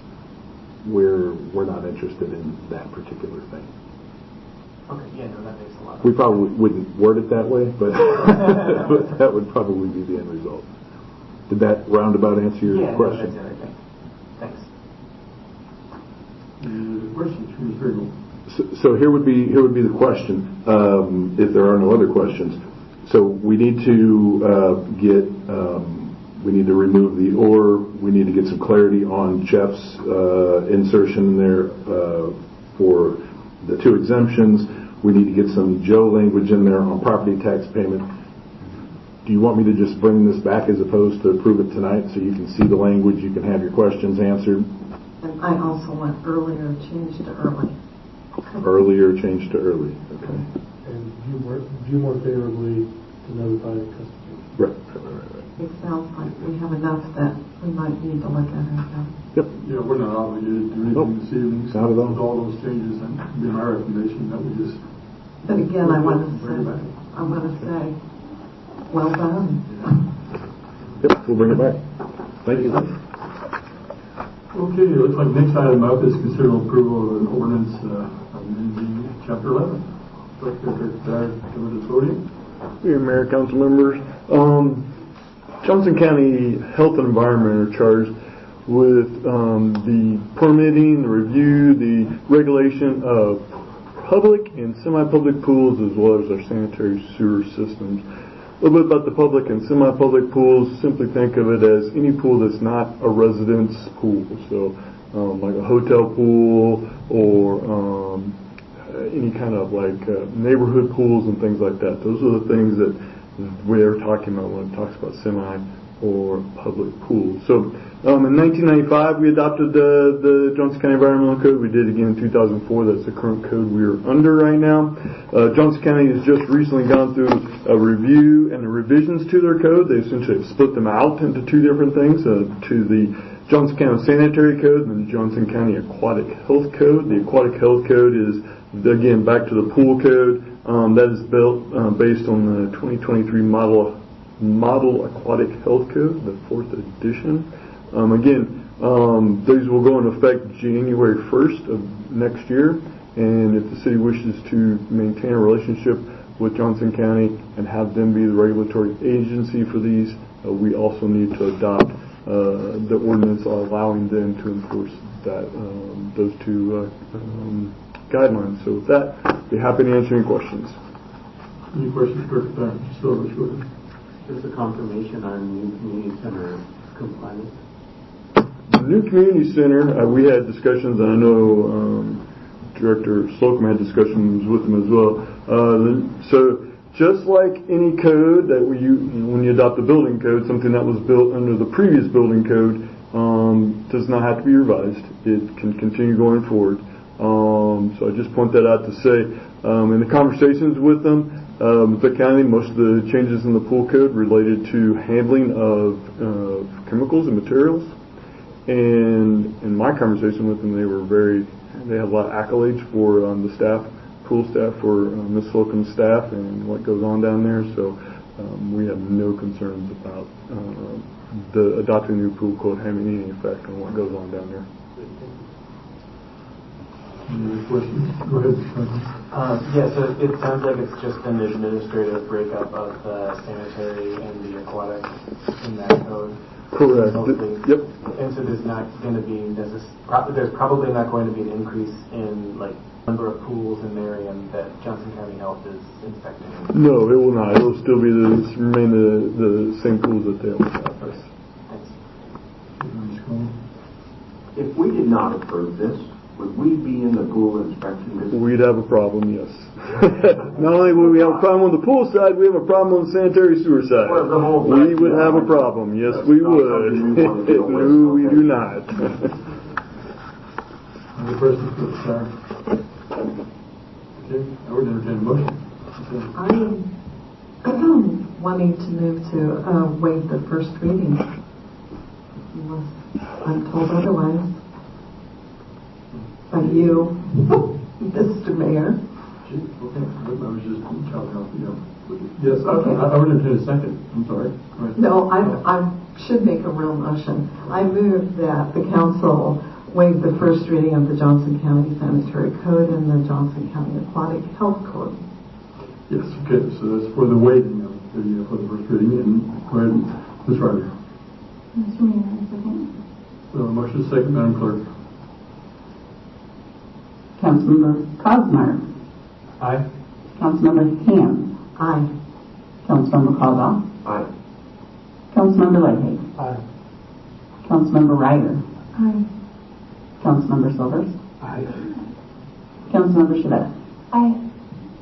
we're not interested in that particular thing. Okay, yeah, no, that makes a lot of sense. We probably wouldn't word it that way, but, but that would probably be the end result. Did that roundabout answer your question? Yeah, that's everything. Thanks. Questions from Mr. Eagle? So here would be the question, if there are no other questions. So we need to we need to remove the or. We need to get some clarity on Jeff's insertion there for the two exemptions. We need to get some Joe language in there on property tax payment. Do you want me to just bring this back as opposed to approve it tonight so you can see the language, you can have your questions answered? And I also want earlier changed to early. Earlier changed to early, okay. And view more favorably to notify the customer. Right. It sounds like we have enough that we might need to look at it again. Yep. Yeah, we're not obligated to do anything this evening. Not at all. With all those changes, and it'd be my recommendation that we just. But again, I want to say, well done. Yep, we'll bring it back. Thank you. Okay, it looks like the next item up is consider approval of an ordinance amending Chapter 11. Come to the podium. Dear Mayor, council members, Johnson County Health and Environment are charged with the permitting, the review, the regulation of public and semi-public pools as well as our sanitary sewer systems. A little bit about the public and semi-public pools. Simply think of it as any pool that's not a residence pool. So like a hotel pool or any kind of like neighborhood pools and things like that. Those are the things that we're talking about when it talks about semi or public pools. So in 1995 we adopted the Johnson County Environmental Code. We did again in 2004. That's the current code we're under right now. Johnson County has just recently gone through a review and the revisions to their code. They essentially have split them out into two different things, to the Johnson County Sanitary Code and the Johnson County Aquatic Health Code. The Aquatic Health Code is, again, back to the pool code. That is built based on the 2023 Model Aquatic Health Code, the 4th edition. These will go into effect January 1st of next year, and if the city wishes to maintain a relationship with Johnson County and have them be the regulatory agency for these, we also need to adopt the ordinance allowing them to enforce those two guidelines. So with that, I'd be happy to answer any questions. Any questions for Dr. Silver? Just a confirmation on new community center compliance. The new community center, we had discussions, and I know Director Slocum had discussions with them as well. So just like any code that when you adopt the building code, something that was built under the previous building code does not have to be revised. It can continue going forward. So I just point that out to say, in the conversations with them, the county, most of the changes in the pool code related to handling of chemicals and materials. And in my conversation with them, they had a lot of accolades for the staff, pool staff, for Ms. Slocum's staff and what goes on down there. So we have no concerns about the adopting the new pool code having any effect on what goes on down there. Any questions? Go ahead. So it sounds like it's just an administrative breakup of the sanitary and the aquatic in that code. Correct. Yep. And so there's not going to be there's probably not going to be an increase in number of pools in Merriam that Johnson County Health is inspecting. No, it will not. It will still remain the same pools that they always have. Thanks. If we did not approve this, would we be in the pool inspection business? We'd have a problem, yes. Not only would we have a problem on the pool side, we have a problem on the sanitary sewer side. Well, we would have a problem. Yes, we would. No, we do not. Any questions for the staff? Okay, I would entertain a motion. I'm wanting to move to waive the first reading, unless I'm told otherwise. By you, Mr. Mayor. Okay, I was just chopping off the Yes, I would entertain a second. I'm sorry. Go ahead. No, I should make a real motion. I move that the council waive the first reading of the Johnson County Sanitary Code and the Johnson County Aquatic Health Code. Yes, okay, so that's for the waiving of for the first reading. And go ahead, Ms. Ryder. Mr. Mayor, a second. So motion is second, Madam Clerk. Councilmember Cosmer. Aye. Councilmember Ham. Aye. Councilmember Caldwell. Aye. Councilmember Leahy. Aye. Councilmember Ryder. Aye. Councilmember Silvers. Aye. Councilmember Chevette. Aye.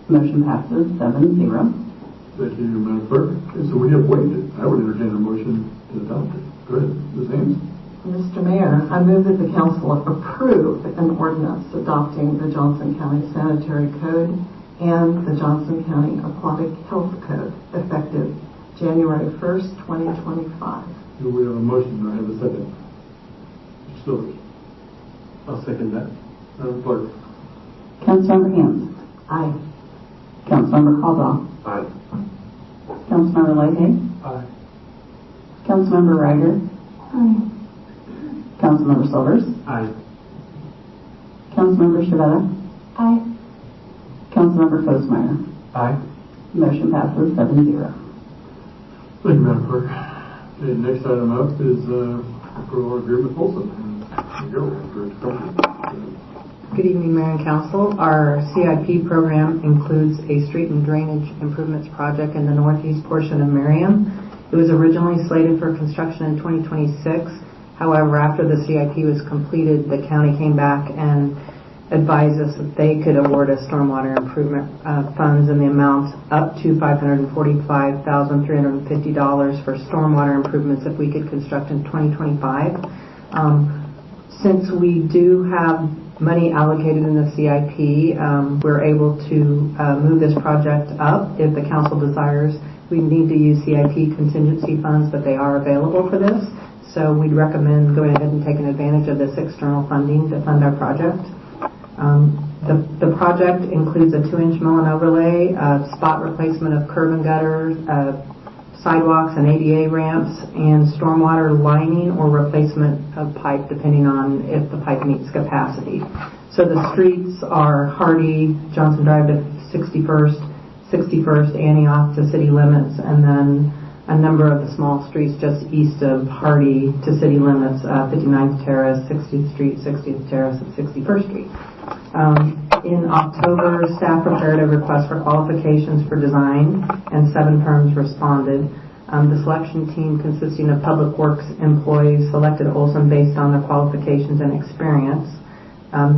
Motion passes 7-0. Thank you, Madam Clerk. Okay, so we have waived it. I would entertain a motion to adopt it. Go ahead, Ms. Ames. Mr. Mayor, I move that the council approve an ordinance adopting the Johnson County Sanitary Code and the Johnson County Aquatic Health Code effective January 1st, 2025. Do we have a motion? Do I have a second? Mr. Silvers. I'll second that. Madam Clerk. Councilmember Ham. Aye. Councilmember Caldwell. Aye. Councilmember Leahy. Aye. Councilmember Ryder. Aye. Councilmember Silvers. Aye. Councilmember Chevette. Aye. Councilmember Cosmer. Aye. Motion passes 7-0. Thank you, Madam Clerk. Okay, next item up is approval of agreement with Folsom. There you go. Good evening, Mayor and Council. Our CIP program includes a street and drainage improvements project in the northeast portion of Merriam. It was originally slated for construction in 2026. However, after the CIP was completed, the county came back and advised us that they could award us stormwater improvement funds in the amount up to $545,350 for stormwater improvements if we could construct in 2025. Since we do have money allocated in the CIP, we're able to move this project up if the council desires. We need to use CIP contingency funds, but they are available for this. So we'd recommend going ahead and taking advantage of this external funding to fund our project. The project includes a 2-inch mill and overlay, spot replacement of curb and gutters, sidewalks and ADA ramps, and stormwater lining or replacement of pipe depending on if the pipe meets capacity. So the streets are Hardy, Johnson Drive to 61st, 61st, Antioch to city limits, and then a number of the small streets just east of Hardy to city limits, 59th Terrace, 60th Street, 60th Terrace, and 61st Street. In October, staff prepared a request for qualifications for design, and 7 firms responded. The selection team, consisting of Public Works employees, selected Olson based on their qualifications and experience.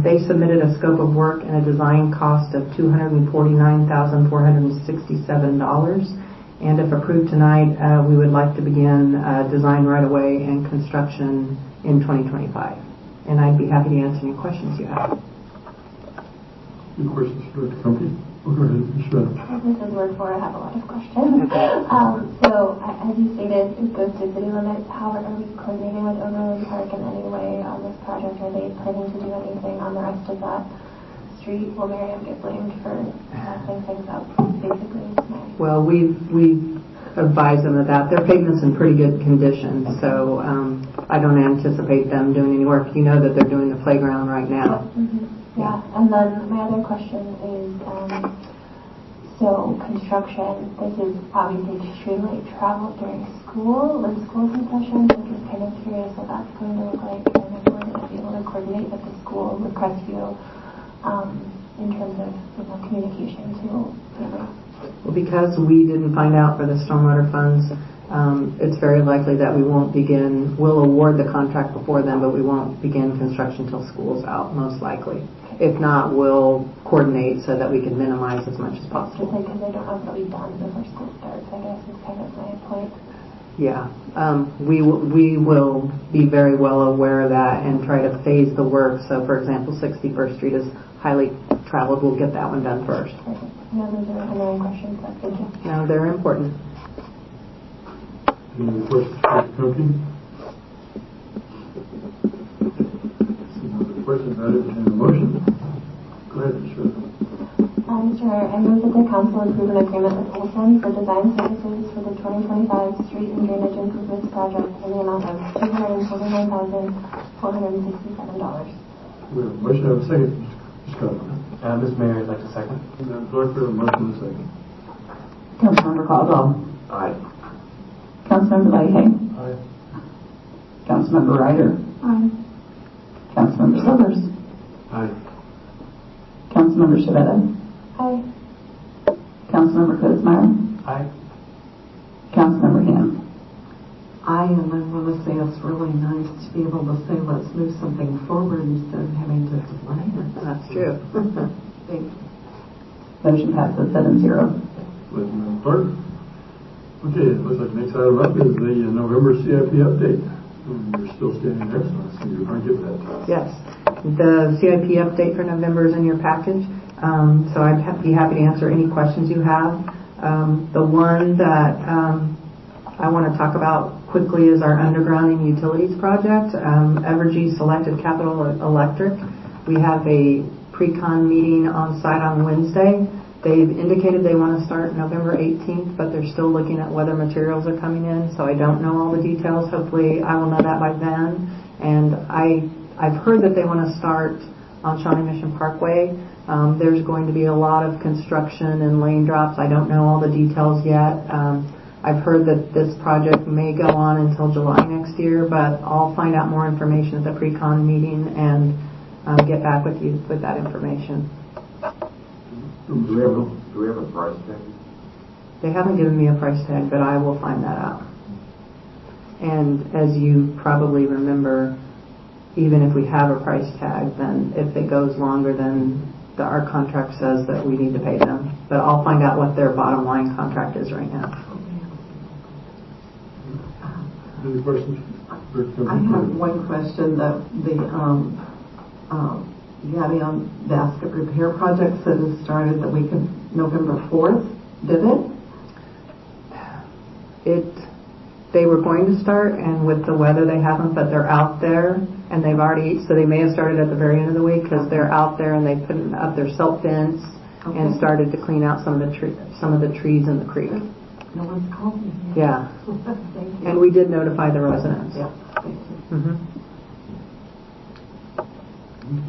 They submitted a scope of work and a design cost of $249,467. And if approved tonight, we would like to begin design right away and construction in 2025. And I'd be happy to answer any questions you have. Any questions for Dr. Conkey? Oh, go ahead, Ms. Shredder. This is word 4. I have a lot of questions. So, as you stated, it goes to city limits. How are we coordinating with Overland Park in any way on this project? Are they planning to do anything on the rest of that street? Will Merriam get blamed for messing things up, basically? Well, we've advised them of that. Their pavement's in pretty good condition, so I don't anticipate them doing any work. You know that they're doing the playground right now. Yeah, and then my other question is, so construction, this is obviously extremely travel during school, with school concessions. I'm just kind of curious what that's going to look like, and if we're going to be able to coordinate with the school, with Crestview, in terms of communication to families. Well, because we didn't find out for the stormwater funds, it's very likely that we'll award the contract before then, but we won't begin construction until school's out, most likely. If not, we'll coordinate so that we can minimize as much as possible. Just because I don't know if it'll be done before school starts, I guess is kind of my point. Yeah, we will be very well aware of that and try to phase the work. So, for example, 61st Street is highly traveled. We'll get that one done first. Perfect. No, those are annoying questions, but thank you. No, they're important. Any questions for Dr. Conkey? Questions, I entertain a motion. Go ahead, Ms. Shredder. Mr. Mayor, I move that the council approve an agreement with Olson for design services for the 2025 street and drainage improvements project in the amount of $249,467. We have a motion. I have a second, Mr. Scott. Mr. Mayor, I'd like to second. Madam Clerk, we have a motion and a second. Councilmember Caldwell. Aye. Councilmember Leahy. Aye. Councilmember Ryder. Aye. Councilmember Silvers. Aye. Councilmember Shavetta. Aye. Councilmember Kozmeyer. Aye. Councilmember Ham. And I want to say it's really nice to be able to say, let's move something forward instead of having to delay it. That's true. Thank you. Motion passes 7-0. Thank you, Madam Clerk. Okay, it looks like the next item up is the November CIP update. You're still standing there, so I see you're going to give that to us. Yes. The CIP update for November is in your package, so I'd be happy to answer any questions you have. The one that I want to talk about quickly is our undergrounding utilities project. Evergy selected Capital Electric. We have a pre-con meeting on site on Wednesday. They've indicated they want to start November 18th, but they're still looking at whether materials are coming in, so I don't know all the details. Hopefully I will know that by then. And I've heard that they want to start on Shawnee Mission Parkway. There's going to be a lot of construction and lane drops. I don't know all the details yet. I've heard that this project may go on until July next year, but I'll find out more information at the pre-con meeting and get back with you with that information. Do we have a price tag? They haven't given me a price tag, but I will find that out. And as you probably remember, even if we have a price tag, then if it goes longer than our contract says that we need to pay them. But I'll find out what their bottom line contract is right now. Any questions? I have one question. The Gabbion basket repair projects that has started the week of November 4th, did it? They were going to start, and with the weather they haven't, but they're out there, and they've already, so they may have started at the very end of the week because they're out there and they put up their silt fence and started to clean out some of the trees in the creek. No one's called me. Yeah. Thank you. And we did notify the residents. Yeah, thank you. Mhm.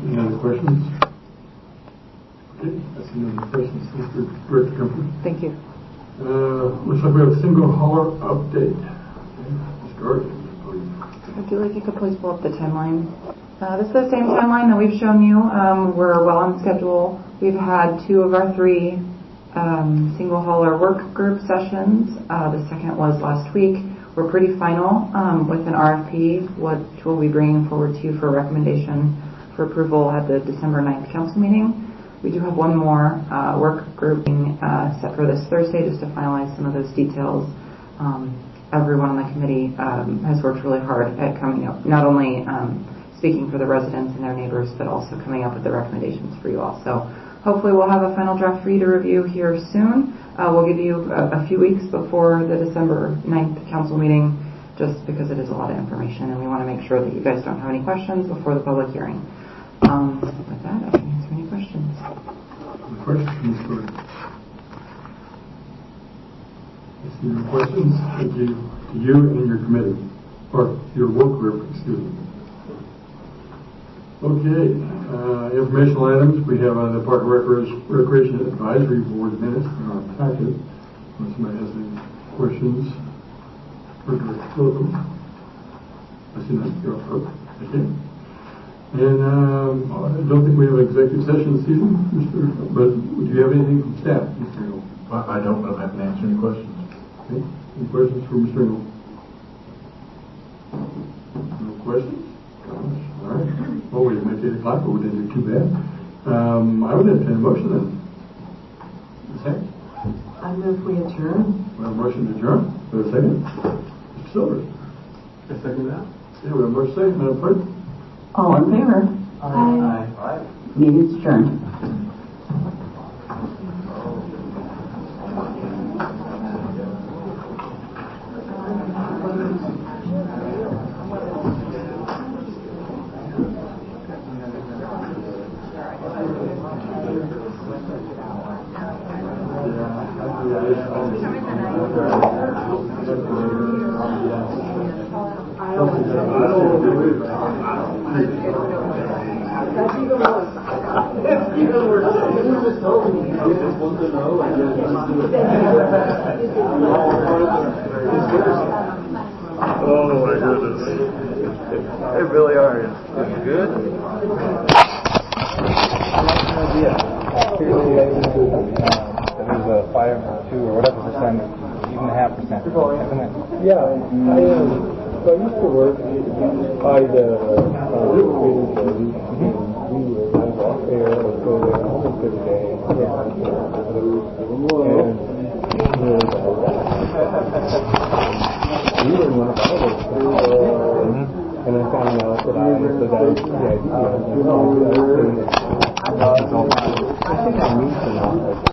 Any other questions? Okay, I see no other questions. Mr. Director Company. Thank you. Looks like we have a single hauler update. Okay, Ms. Gardner, please. Would you like, you could please pull up the timeline. This is the same timeline that we've shown you. We're well on schedule. We've had 2 of our 3 single hauler work group sessions. The second was last week. We're pretty final with an RFP, which we'll be bringing forward to you for recommendation for approval at the December 9th council meeting. We do have one more work group being set for this Thursday just to finalize some of those details. Everyone on the committee has worked really hard at coming up, not only speaking for the residents and their neighbors, but also coming up with the recommendations for you all. So hopefully we'll have a final draft for you to review here soon. We'll give you a few weeks before the December 9th council meeting, just because it is a lot of information and we want to make sure that you guys don't have any questions before the public hearing. With that, I can answer any questions. Any questions, Ms. Gardner? I see no questions. Thank you to you and your committee, or your work group, excuse me. Okay, informational items. We have the Park and Recreation Advisory Board minutes in our packet. Unless somebody has any questions for Director Slocum. I see that. You're up. Okay. And I don't think we have an executive session this evening, but do you have anything from staff, Mr. Hill? I don't know if I can answer any questions. Okay. Any questions for Mr. Hill? No questions? Gosh. All right. Well, we make 8 o'clock, but we didn't do too bad. I would entertain a motion then. Second? I move we adjourn. We have a motion to adjourn. We have a second? Mr. Silver? I second that. Yeah, we have a motion second. Madam Clerk? All in favor? Aye. Meeting's adjourned. Oh my goodness. They really are. Good. There's a 5 or 2 or whatever percent, even a half percent, isn't it? Yeah, so I used to work by the creative studies, and we were there, would go there almost every day, and we were in one of our things, and I found out that I was the idea. I think I need to know.